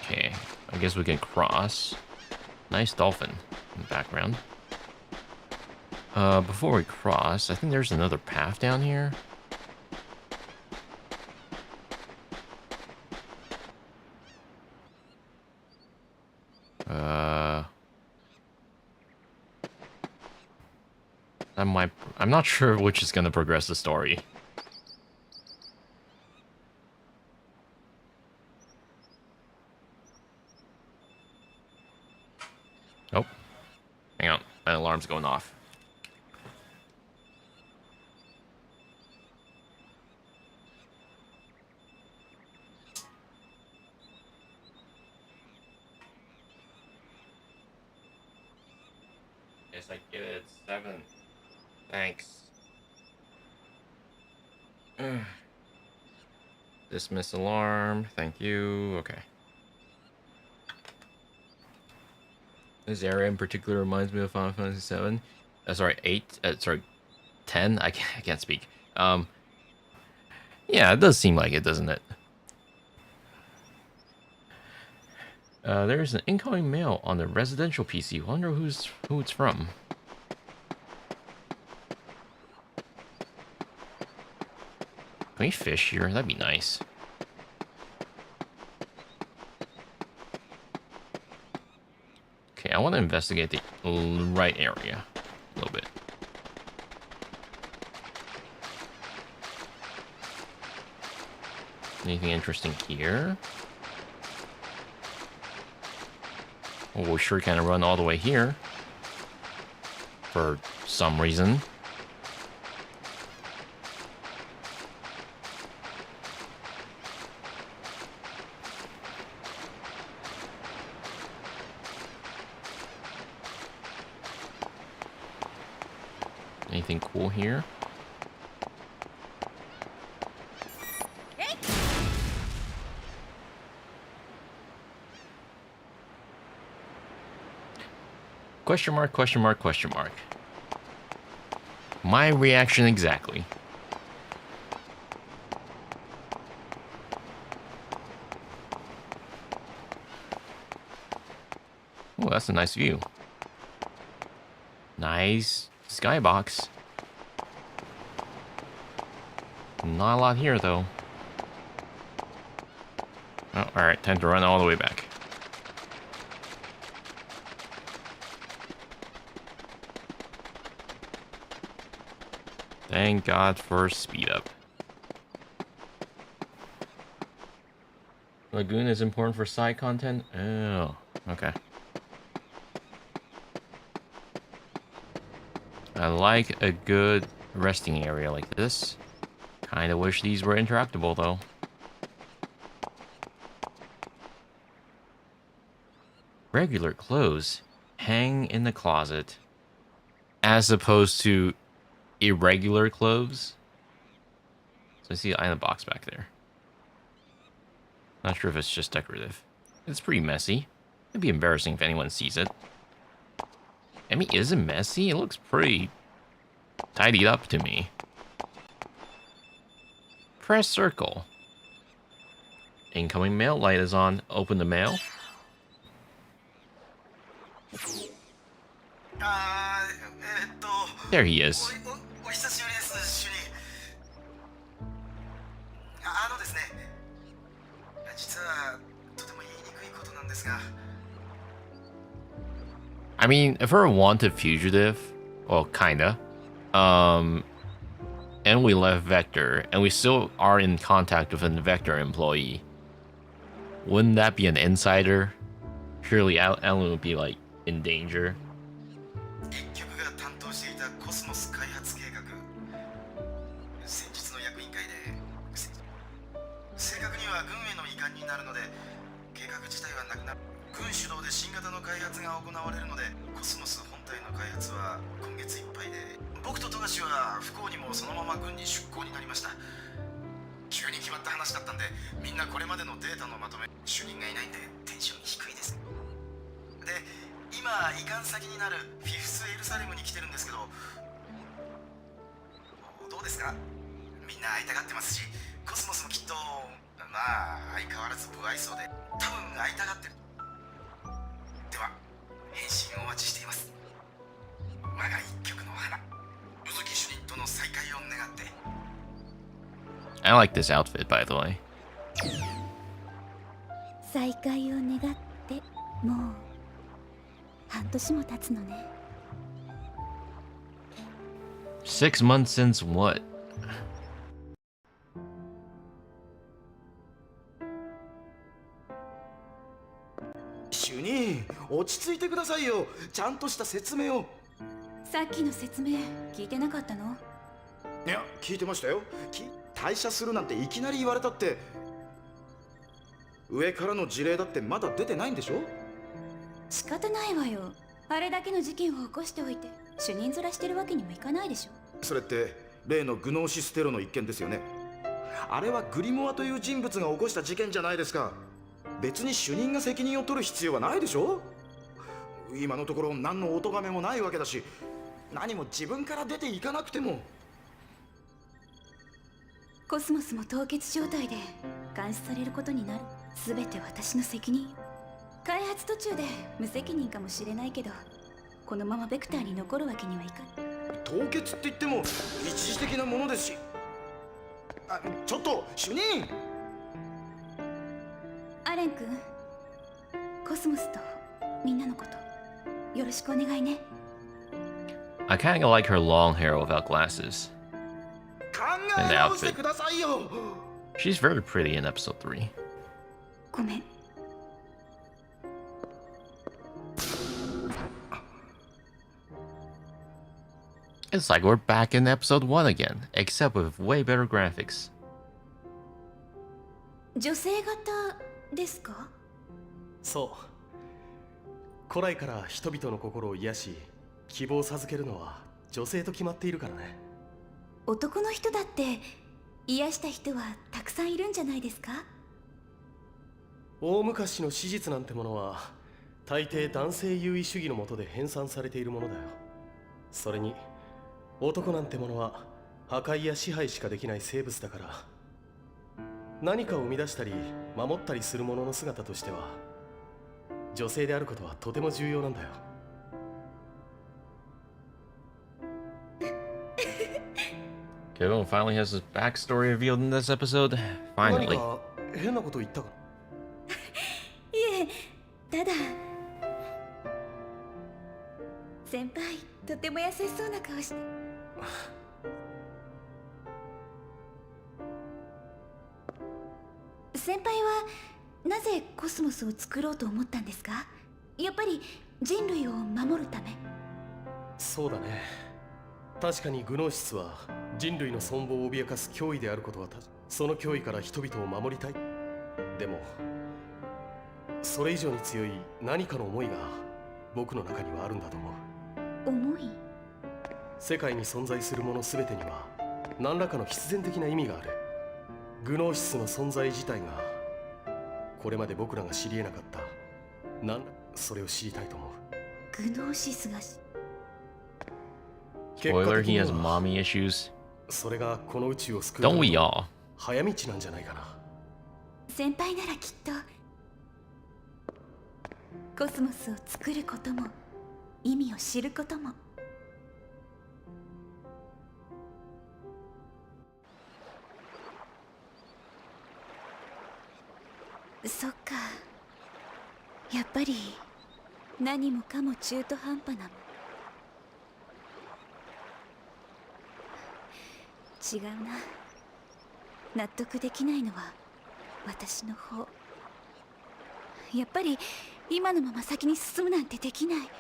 Okay, I guess we can cross. Nice dolphin in the background. Before we cross, I think there's another path down here. I'm not sure which is gonna progress the story. Nope. Hang on. My alarm's going off. Yes, I get it. 7. Thanks. Dismiss alarm. Thank you. Okay. This area in particular reminds me of Final Fantasy 7. Sorry, 8. Sorry, 10. I can't speak. Yeah, it does seem like it, doesn't it? There's an incoming mail on the residential PC. Wonder who it's from. Can we fish here? That'd be nice. Okay, I want to investigate the right area a little bit. Anything interesting here? Well, we sure kind of run all the way here. For some reason. Anything cool here? Question mark, question mark, question mark. My reaction exactly. Oh, that's a nice view. Nice skybox. Not a lot here, though. Oh, alright, time to run all the way back. Thank God for speed up. Lagoon is important for side content? Oh, okay. I like a good resting area like this. Kinda wish these were interactable, though. Regular clothes hang in the closet as opposed to irregular clothes. So I see the item box back there. Not sure if it's just decorative. It's pretty messy. It'd be embarrassing if anyone sees it. I mean, is it messy? It looks pretty tidied up to me. Press circle. Incoming mail light is on. Open the mail. There he is. I mean, if we're a wanted fugitive, well, kinda, and we left Vector, and we still are in contact with a Vector employee, wouldn't that be an insider? Surely Alan would be, like, in danger. I like this outfit, by the way. 再会を願ってもう半年も経つのね。 6 months since what? 落ち着いてくださいよ。ちゃんとした説明を。さっきの説明聞いてなかったの？いや、聞いてましたよ。退社するなんていきなり言われたって。上からの事例だってまだ出てないんでしょ？仕方ないわよ。あれだけの事件を起こしておいて主任面してるわけにもいかないでしょ。それって例のグノーシステロの一件ですよね。あれはグリモアという人物が起こした事件じゃないですか。別に主任が責任を取る必要はないでしょ。今のところ何のお咎めもないわけだし、何も自分から出ていかなくても。コスモスも凍結状態で監視されることになる。全て私の責任。開発途中で無責任かもしれないけど、このままベクターに残るわけにはいかない。凍結って言っても一時的なものですし。ちょっと主任。アレン君、コスモスとみんなのことよろしくお願いね。I kind of like her long hair without glasses. 考え直してくださいよ。She's very pretty in episode 3. ごめん。It's like we're back in episode 1 again, except with way better graphics. 女性型ですか？そう。古来から人々の心を癒し希望を授けるのは女性と決まっているからね。男の人だって癒した人はたくさんいるんじゃないですか？大昔の史実なんてものは大抵男性優位主義の下で編纂されているものだよ。それに男なんてものは破壊や支配しかできない生物だから、何かを生み出したり守ったりする者の姿としては女性であることはとても重要なんだよ。Kevin finally has his backstory revealed in this episode. 何 Finally. か変なこと言ったか？いえ、ただ先輩とても優しそうな顔して。先輩はなぜコスモスを作ろうと思ったんですか？やっぱり人類を守るため？そうだね。確かにグノーシスは人類の存亡を脅かす脅威であることはその脅威から人々を守りたい。でもそれ以上に強い何かの思いが僕の中にはあるんだと思う。思い？世界に存在するもの全てには何らかの必然的な意味がある。グノーシスの存在自体がこれまで僕らが知り得なかったそれを知りたいと思う。グノーシスがSpoiler, he has mommy issues. それがこの宇宙を救う Don't we all? 早道なんじゃないかな。先輩ならきっとコスモスを作ることも意味を知ることも。そっか、やっぱり何もかも中途半端なもん。違うな。納得できないのは私の方。やっぱり今のまま先に進むなんてできない。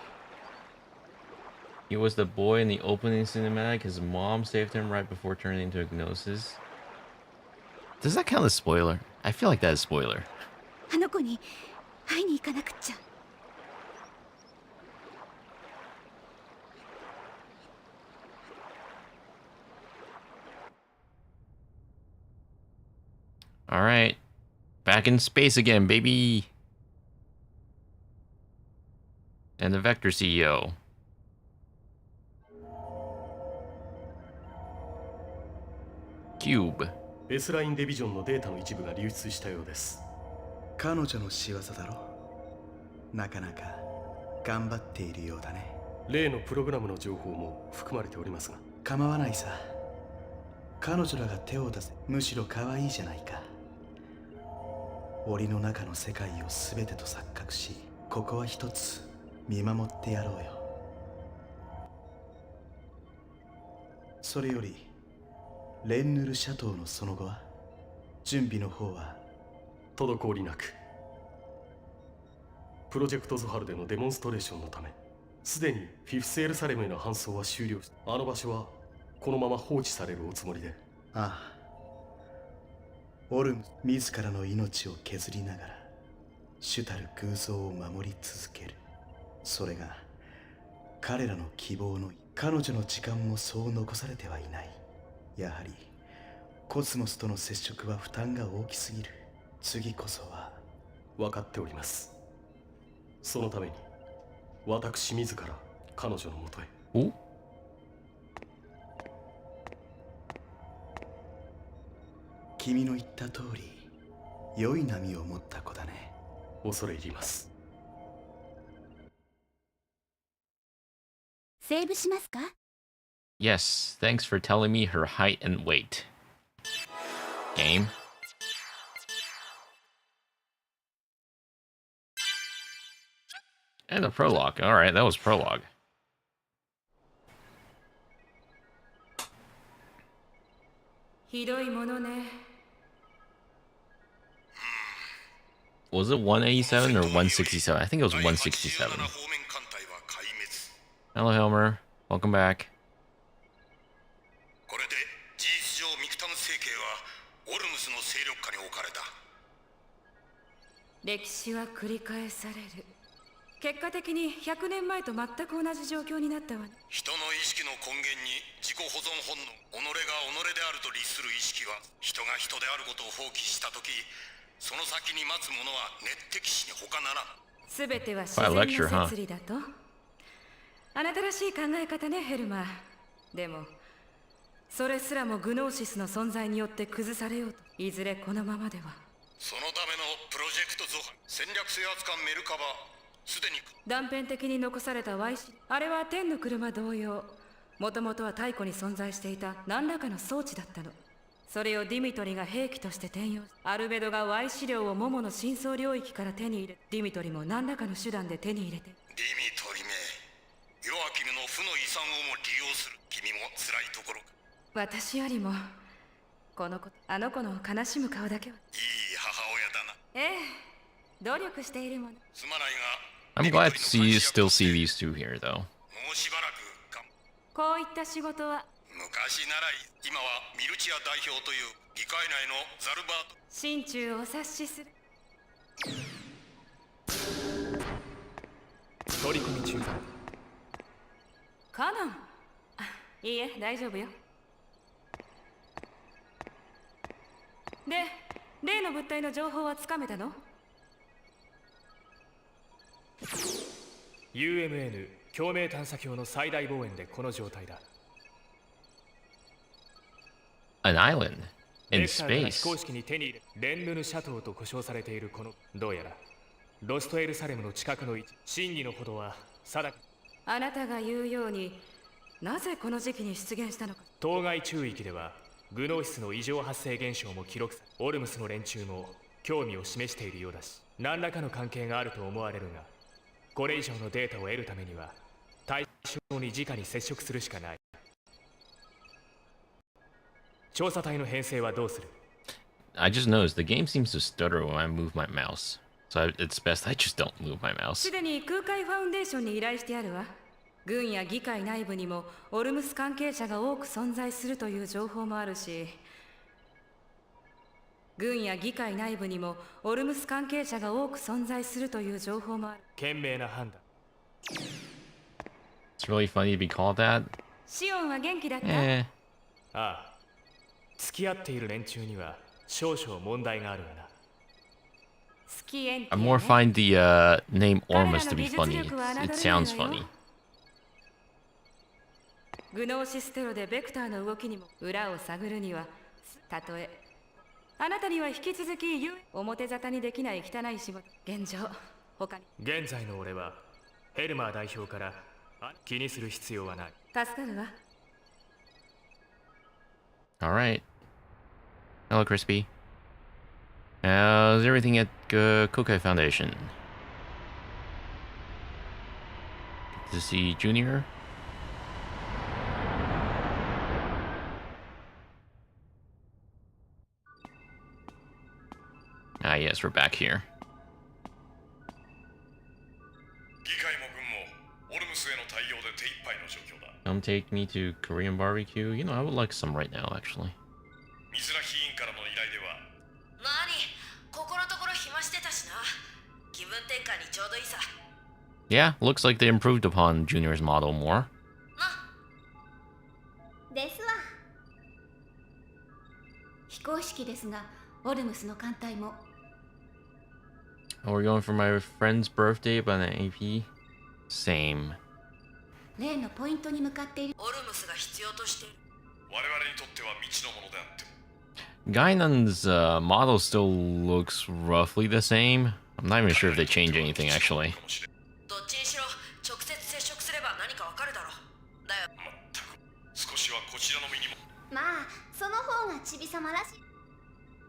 He was the boy in the opening cinematic. His mom saved him right before turning into Gnosis. Does that count as spoiler? I feel like that is spoiler. あの子に会いに行かなくっちゃ。Alright. Back in space again, baby. And the Vector CEO. Cube. S ラインデビジョンのデータの一部が流出したようです。彼女の仕業だろ。なかなか頑張っているようだね。例のプログラムの情報も含まれておりますが。構わないさ。彼女らが手を出せ、むしろ可愛いじゃないか。檻の中の世界を全てと錯覚し、ここは一つ見守ってやろうよ。それよりレンヌルシャトーのその後は、準備の方は？滞りなく。プロジェクトゾハルでのデモンストレーションのためすでにフィフスエルサレムへの搬送は終了し、あの場所はこのまま放置されるおつもりで。ああ、オルム自らの命を削りながら主たる偶像を守り続ける。それが彼らの希望の。彼女の時間もそう残されてはいない。やはりコスモスとの接触は負担が大きすぎる。次こそは。分かっております。そのために私自ら彼女のもとへ。お、君の言った通り良い波を持った子だね。恐れ入ります。セーブしますか？ Yes, thanks for telling me her height and weight. Game. And a prologue. Alright, that was prologue. Was it 187 or 167? I think it was 167. Hello, Helmer. Welcome back. これで事実上ミクタム政権はオルムスの勢力下に置かれた。歴史は繰り返される。結果的に100年前と全く同じ状況になったわね。人の意識の根源に自己保存本能、己が己であると立する意識は、人が人であることを放棄したとき、その先に待つ者は熱敵死に他ならん。すべては自然の摂理だと。あなたらしい考え方ね、ヘルマー。でもそれすらもグノーシスの存在によって崩されようと。いずれこのままでは。そのためのプロジェクトゾハ、戦略制圧艦メルカバ、すでに断片的に残された Y あれは天の車同様、もともとは太古に存在していた何らかの装置だったの。それをディミトリが兵器として転用。アルベドが Y 資料をモモの深層領域から手に入れ、ディミトリも何らかの手段で手に入れて。ディミトリめ、ヨアキムの負の遺産をも利用する。君も辛いところ。私よりもこの子、あの子の悲しむ顔だけは。いい母親だな。ええ、努力しているもの。すまないが。I'm glad to still see these two here, though. もうしばらくこういった仕事は昔なら今はミルチア代表という議会内のザルバート。心中をお察しする。取り込み中だ。カノン。いいえ、大丈夫よ。で、例の物体の情報はつかめたの？ UMN 共鳴探査鏡の最大望遠でこの状態だ。An island ベ in クターから非 space. 公式に手に入れ、レンヌヌシャトーと呼称されているこの、どうやらロストエルサレムの近くの位置。真偽のほどは定か。あなたが言うように、なぜこの時期に出現したのか。当該中域ではグノーシスの異常発生現象も記録され、オルムスの連中も興味を示しているようだし、何らかの関係があると思われるが、これ以上のデータを得るためには対象に直に接触するしかない。調査隊の編成はどうする？ I just noticed the game seems to stutter when I move my mouse. So it's best I just don't move my mouse. すでに空海ファウンデーションに依頼してあるわ。軍や議会内部にもオルムス関係者が多く存在するという情報もあるし、軍や議会内部にもオルムス関係者が多く存在するという情報もある。賢明な判断。 It's really funny to be called that. シオンは元気だった？Eh. ああ、付き合っている連中には少々問題があるがな。スキエンティ I アね。 more find the name Ormus to be funny. It sounds funny. グノーシステロでベクターの動きにも裏を探るには、たとえあなたには引き続き表沙汰にできない汚い仕事。現状他に現在の俺はヘルマー代表から気にする必要はない。助かるわ。 Alright. Hello, Crispy. How's everything at Kokai Foundation? Good to see Junior. Ah, yes, we're back here. Come take me to Korean barbecue. You know, I would like some right now, actually. 水良委員からの依頼では何ここのところ暇してたしな気分転換にちょうどいいさ Yeah, looks like they improved upon Junior's model more. ですわ。非公式ですが、オルムスの艦隊も。Oh, we're going for my friend's birthday by an AP? Same. 例のポイントに向かっている。オルムスが必要としている我々にとっては未知のものであっても Gainan's model still looks roughly the same. I'm not even sure if they changed anything, actually. どっちにしろ直接接触すれば何かわかるだろうだよまったく少しはこちらの身にもまあ、その方がちびさまらしい。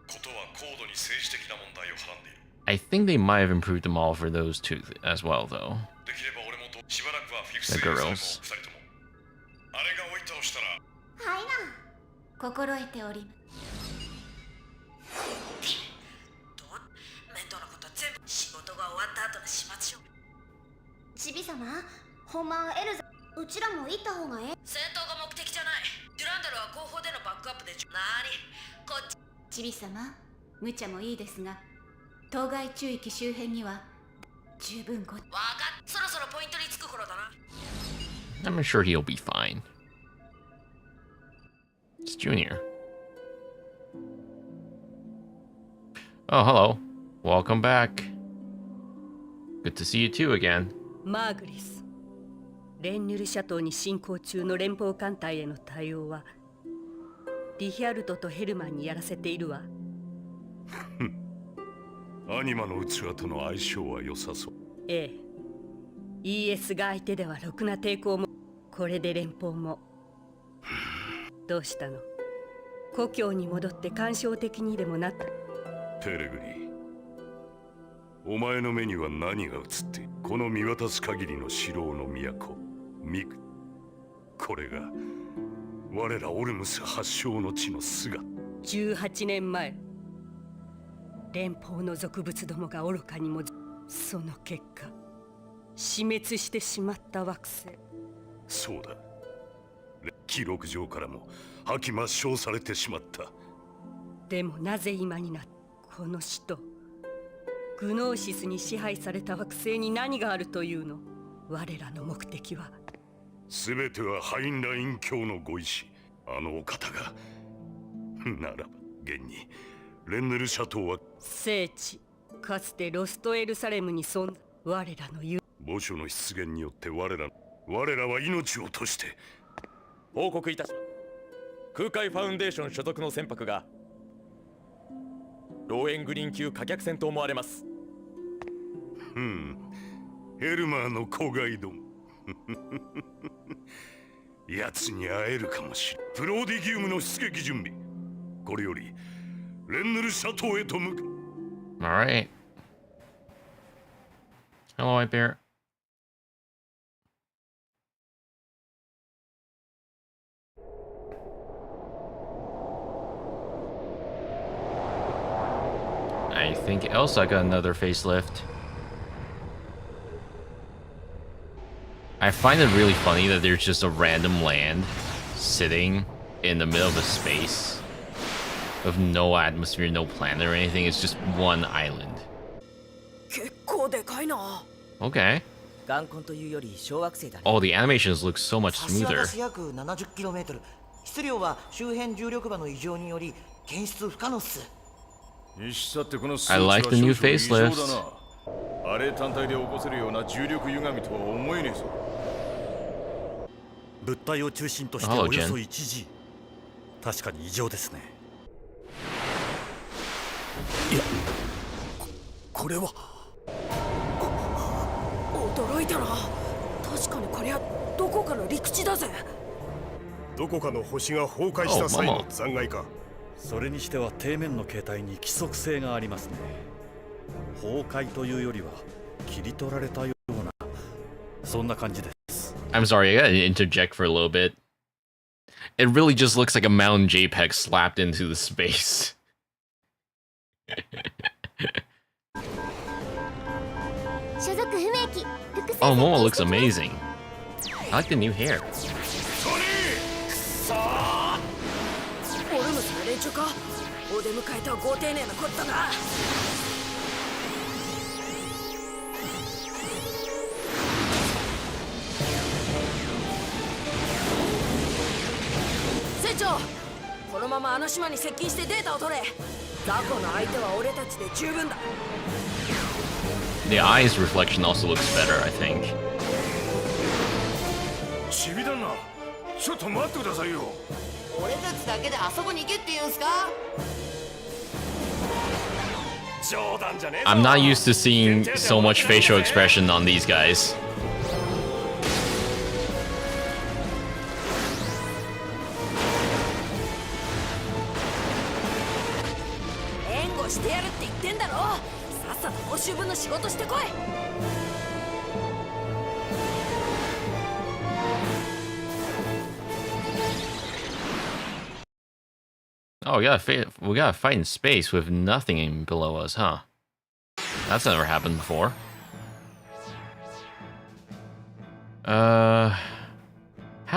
ことは高度に政治的な問題をはらんでいる I think they might have improved them all for those two as well, though. できれば俺もとしばらくはフィクス The されたも girls. 二人ともあれが追い倒したらはいな。心得ております。面倒なことは全部仕事が終わった後の始末書ちびさま、ほんまはエルザ、うちらも行った方がええ。戦闘が目的じゃないデュランダルは後方でのバックアップでなーにこっちちびさま、無茶もいいですが、当該中域周辺には十分ご。わかっそろそろポイントにつく頃だな I'm sure he'll be fine. It's Junior. Oh, hello. Welcome back. Good to see you too again. マーグリス、レンニュル諸島に進行中の連邦艦隊への対応はリヒャルトとヘルマンにやらせているわ。アニマの器との相性は良さそう。ええ、ES が相手ではろくな抵抗も。これで連邦もどうしたの？故郷に戻って感傷的にでもなった？ペレグリ、お前の目には何が映ってこの見渡す限りの城の都ミク、これが我らオルムス発祥の地の姿。18年前、連邦の俗物どもが愚かにもその結果死滅してしまった惑星。そうだ、記録上からも破棄抹消されてしまった。でもなぜ今になってこの死とグノーシスに支配された惑星に何があるというの？我らの目的は全てはハインライン教のご意志。あのお方がならば現にレンヌル諸島は聖地、かつてロストエルサレムに存在。我らの言う墓所の出現によって我らは命を落として。報告いたします。空海ファウンデーション所属の船舶がローエングリーン級火客船と思われます。ヘルマーの子飼いども奴に会えるかもしれん。プロディギウムの出撃準備。これよりレンヌル諸島へと向かう。 Alright. Hello, White Bear. I think Elsa got another facelift. I find it really funny that there's just a random land sitting in the middle of a space of no atmosphere, no planet or anything. It's just one island. 結構でかいな Okay. 眼根というより小惑星だね。 Oh, the animations look so much 差し渡 smoother. し約 70km。質量は周辺重力場の異常により検出不可能っす。 にしたってこの数値 I は like the new 少々異常 facelift. だな。あれ単体で起こせるような重力歪みとは思えねえぞ。物体を中心として Hello, およそ Jen. 1G。確かに異常ですね。いや、これは驚いたな確かにこりゃどこかの陸地だぜどこかの星が崩壊した際の残骸か。それにしては底面の形態に規則性がありますね。崩壊というよりは切り取られたようなそんな感じです。 I'm sorry, I gotta interject for a little bit. It really just looks like a mountain JPEG slapped into the space. Oh, Momo looks amazing. like the new hair. オルムスの連中か。お出迎えとはご丁寧なこったな。船長、このままあの島に接近してデータを取れ。ザコの相手は俺たちで十分だ。 The eyes reflection also looks better, I think. チビだな。ちょっと待ってくださいよ。俺たちだけであそこに行けって言うんすか。 I'm not used to seeing so much facial expression on these guys. 援護してやるって言ってんだろ。さっさと報酬分の仕事してこい。 Oh, we gotta fight in space with nothing below us, huh? That's never happened before. How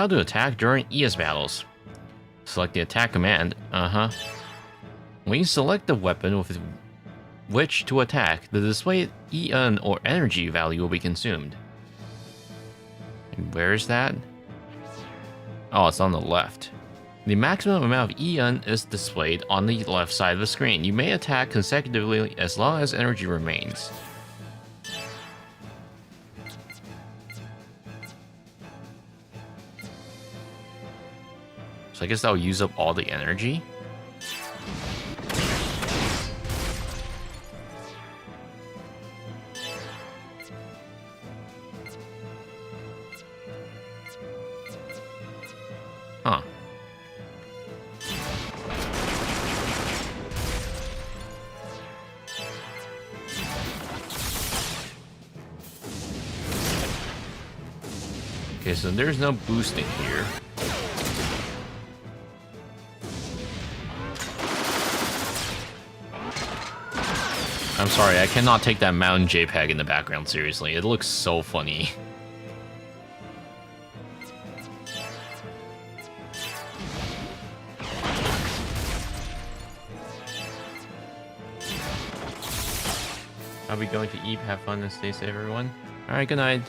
to attack during ES battles. Select the attack command. When you select the weapon with which to attack, the displayed EN or energy value will be consumed. And where is that? Oh, it's on the left. The maximum amount of EN is displayed on the left side of the screen. You may attack consecutively as long as energy remains. So I guess that'll use up all the energy. Huh. Okay, so there's no boosting here. I'm sorry, I cannot take that mountain JPEG in the background seriously. It looks so funny. I'll be going to eat, have fun, and stay safe, everyone. Alright, good night.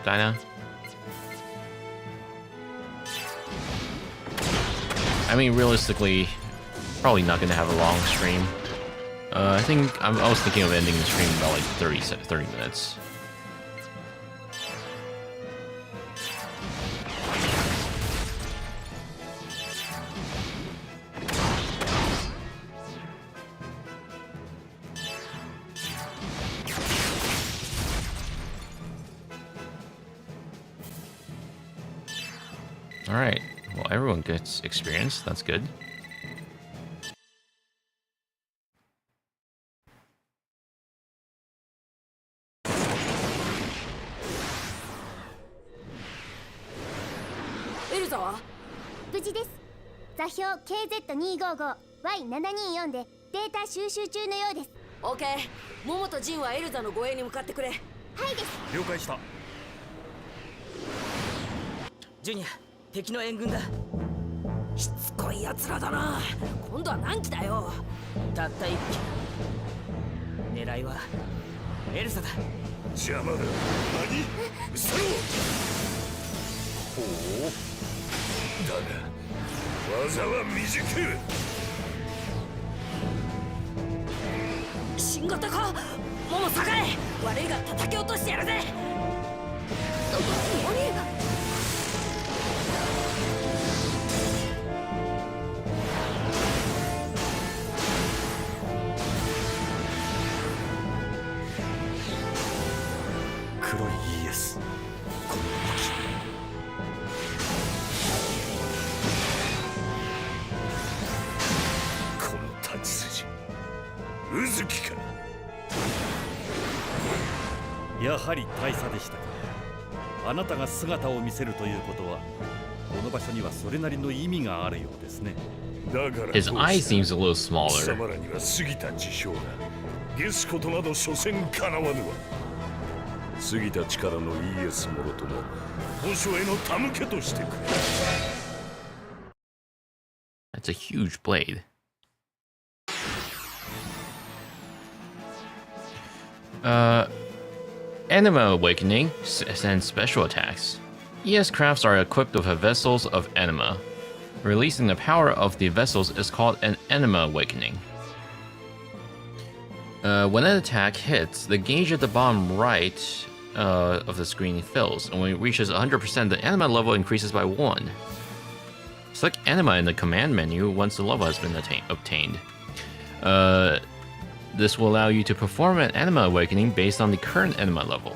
Dinah. I mean, realistically, probably not gonna have a long stream. I think I was thinking of ending the stream in about like 30 minutes. Alright, well, everyone gets experience, that's good. Elsa は無事です。座標 KZ255Y724 でデータ収集中のようです。オッケー。モモとジンはエルザの護衛に向かってくれ。はいです。了解した。ジュニア、敵の援軍だ。しつこい奴らだな。今度は何機だよ。たった1機。狙いはエルサだ。邪魔だ。何？うせろ。ほう。だが技は未熟。新型か。モモ下がれ。悪いが叩き落としてやるぜ。何？黒い ES この武器この太刀筋うずきか。やはり大佐でしたか。あなたが姿を見せるということはこの場所にはそれなりの意味があるようですね。だから His eye seems a little 貴 smaller. 様らには過ぎた事象だ。ゲスことなど所詮かなわぬわ。過ぎた力の ES もろとも本書への手向けとしてくれ。 That's a huge blade. Anima Awakening sends special attacks. ES crafts are equipped with vessels of anima. Releasing the power of the vessels is called an Anima Awakening. When an attack hits, the gauge at the bottom right of the screen fills, and when it reaches 100%, the anima level increases by 1. Select anima in the command menu once the level has been obtained. This will allow you to perform an anima awakening based on the current anima level.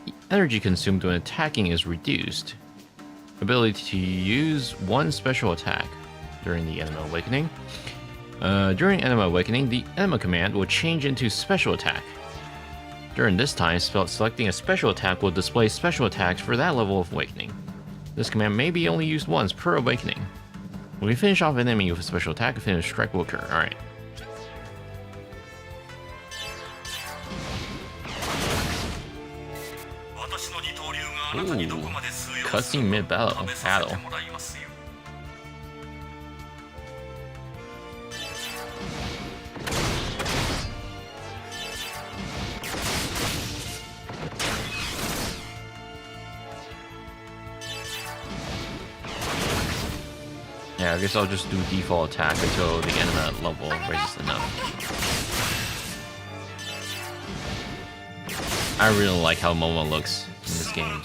The energy consumed when attacking is reduced. Ability to use one special attack during the anima awakening. During anima awakening, the anima command will change into special attack. During this time, selecting a special attack will display special attacks for that level of awakening. This command may be only used once per awakening. When we finish off an enemy with a special attack, a finish strike will occur. Alright. Ooh, cutscene mid-battle. Yeah, I guess I'll just do default attack until the anima level raises enough. I really like how Momo looks in this game.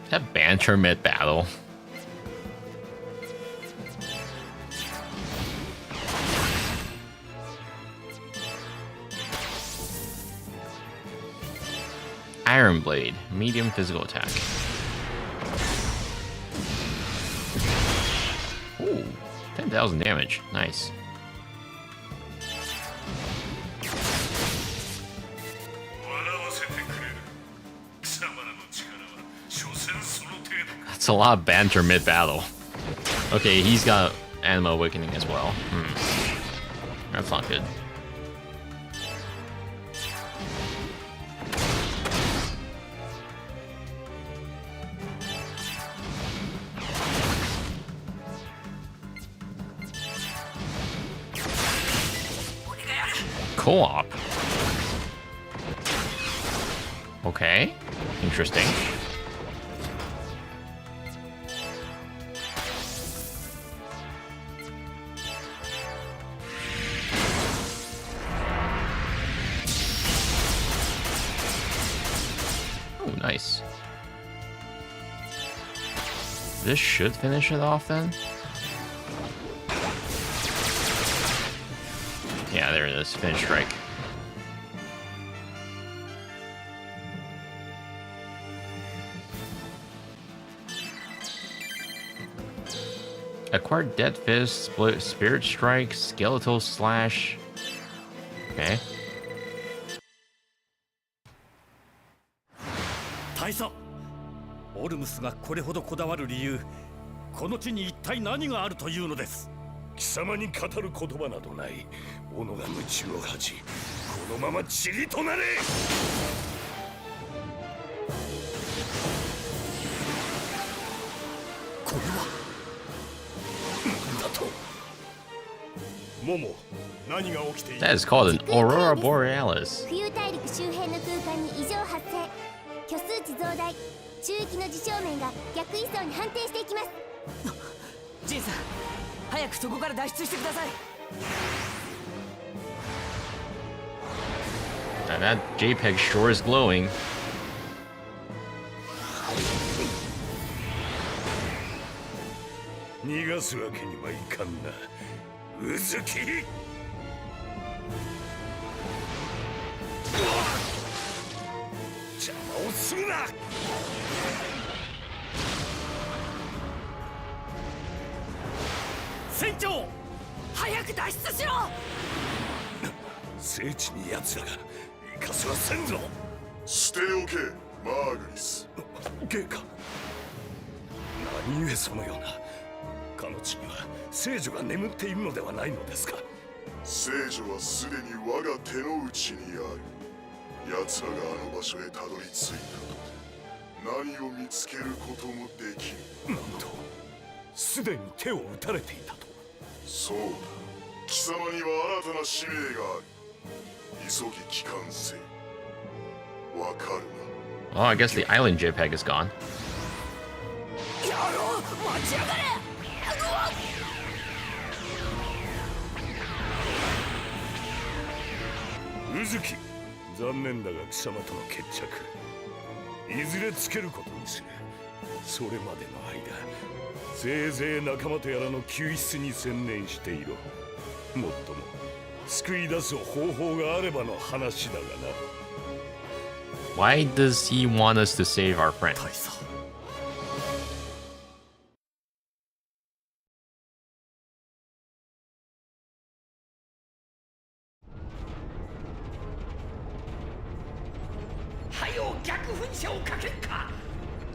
That banter mid-battle. Iron Blade, medium physical attack. Ooh, 10,000 damage. Nice. That's a lot of banter mid-battle. Okay, he's got Anima Awakening as well. That's not good. Co-op. Okay, interesting. Oh, nice. This should finish it off then. Yeah, there it is. Finish strike. Acquired Dead Fist, Split Spirit Strike, Skeletal Slash. Okay. 大佐、オルムスがこれほどこだわる理由、この地に一体何があるというのです。貴様に語る言葉などない。己が夢中を恥じ、このまま塵となれ。これは何だと。モモ、何が起きている。 That is called an Aurora Borealis. 浮遊大陸周辺の空間に異常発生。虚数値増大。中域の事象面が逆位相に反転していきます。ジンさん、早くそこから脱出してください。 Now that JPEG sure is glowing. 逃がすわけにはいかんな。うずき。邪魔をするな。船長、早く脱出しろ。聖地に奴らが生かせはせんぞ。しておけ、マーグリス。陛下、何故そのような。かの地には聖女が眠っているのではないのですか。聖女はすでに我が手の内にある。奴らがあの場所へたどり着いたとて何を見つけることもできる。なんとすでに手を打たれていたと。そうだ、貴様には新たな使命がある。急ぎ帰還せ。わかるな。 Oh, I guess the island JPEG is gone. やろう、待ち上がれ。うずき、残念だが貴様との決着いずれつけることにする。それまでの間せいぜい仲間とやらの救出に専念していろ。もっとも救い出す方法があればの話だがな。 Why does he want us to save our friend?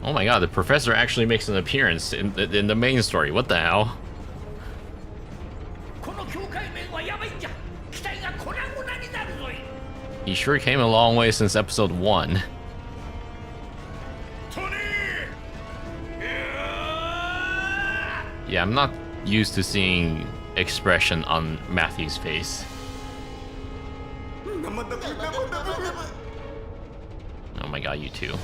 Oh my god, the professor actually makes an appearance in the main story. What the hell? He sure came a long way since episode 1. Yeah, I'm not used to seeing expression on Matthew's face. Oh my god, you too.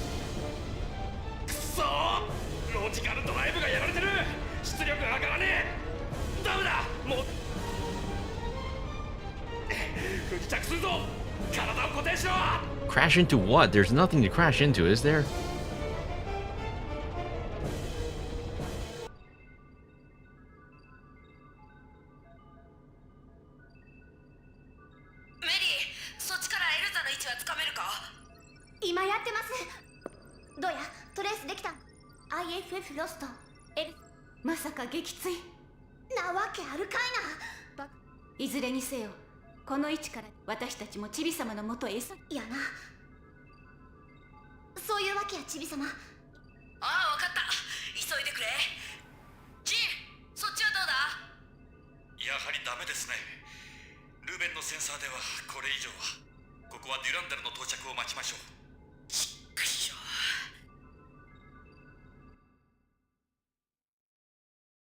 Crash into what? There's nothing to crash into, is there? IFF ロスト L まさか撃墜なわけあるかいな。いずれにせよこの位置から私たちもチビ様のもとへやな。そういうわけやチビ様。ああ、わかった。急いでくれ。ジン、そっちはどうだ。やはりダメですね。ルーベンのセンサーではこれ以上は。ここはデュランダルの到着を待ちましょう。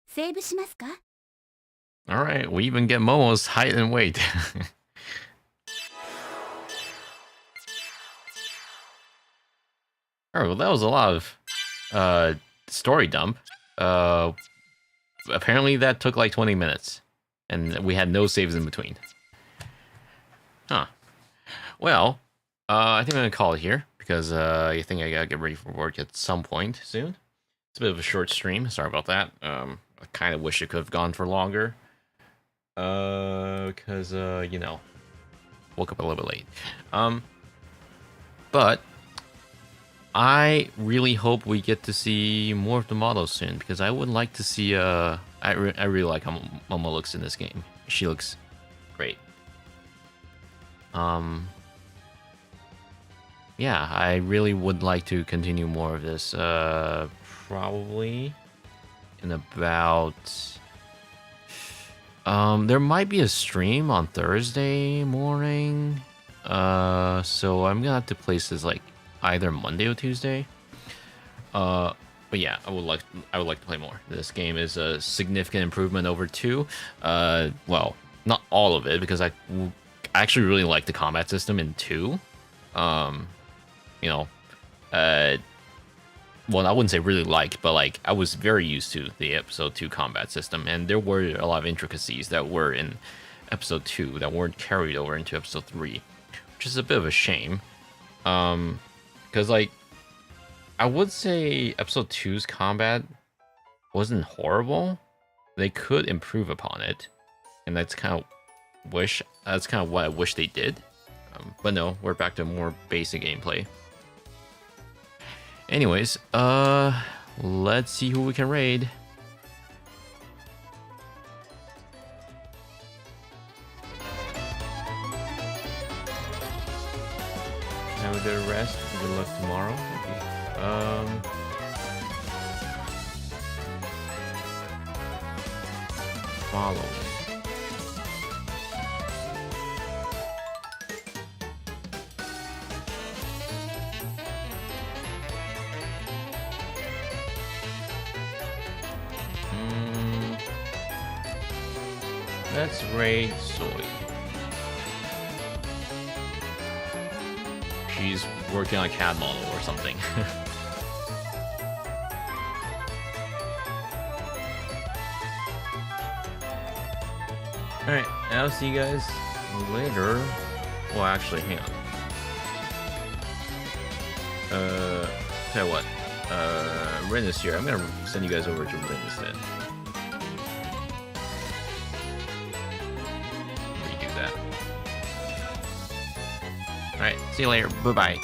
セーブしますか。 Alright, we even get Momo's height and weight. Alright, well that was a lot of story dump. Apparently that took like 20 minutes. And we had no saves in between. Huh. Well, I think I'm gonna call it here because I think I gotta get ready for work at some point soon. It's a bit of a short stream, sorry about that. I kind of wish it could have gone for longer. Because, you know, woke up a little bit late. But I really hope we get to see more of the models soon, because I would like to see, I really like how Momo looks in this game. She looks great. Yeah, I really would like to continue more of this, probably in about... there might be a stream on Thursday morning, so I'm gonna have to place this like either Monday or Tuesday. But yeah, I would like to play more. This game is a significant improvement over 2. Well, not all of it, because I actually really like the combat system in 2. You know, well, I wouldn't say really like, but like I was very used to the episode 2 combat system, and there were a lot of intricacies that were in episode 2 that weren't carried over into episode 3, which is a bit of a shame. Because like I would say episode 2's combat wasn't horrible. They could improve upon it, and that's kind of what I wish they did. But no, we're back to more basic gameplay. Anyways, let's see who we can raid. Have a good rest. Good luck tomorrow. Okay. Follow. Let's raid Soy. She's working on a CAD model or something. Alright, I'll see you guys later. Well, actually, hang on. Tell you what. Rin is here. I'm gonna send you guys over to Rin instead. Redo that. Alright, see you later. Bye-bye.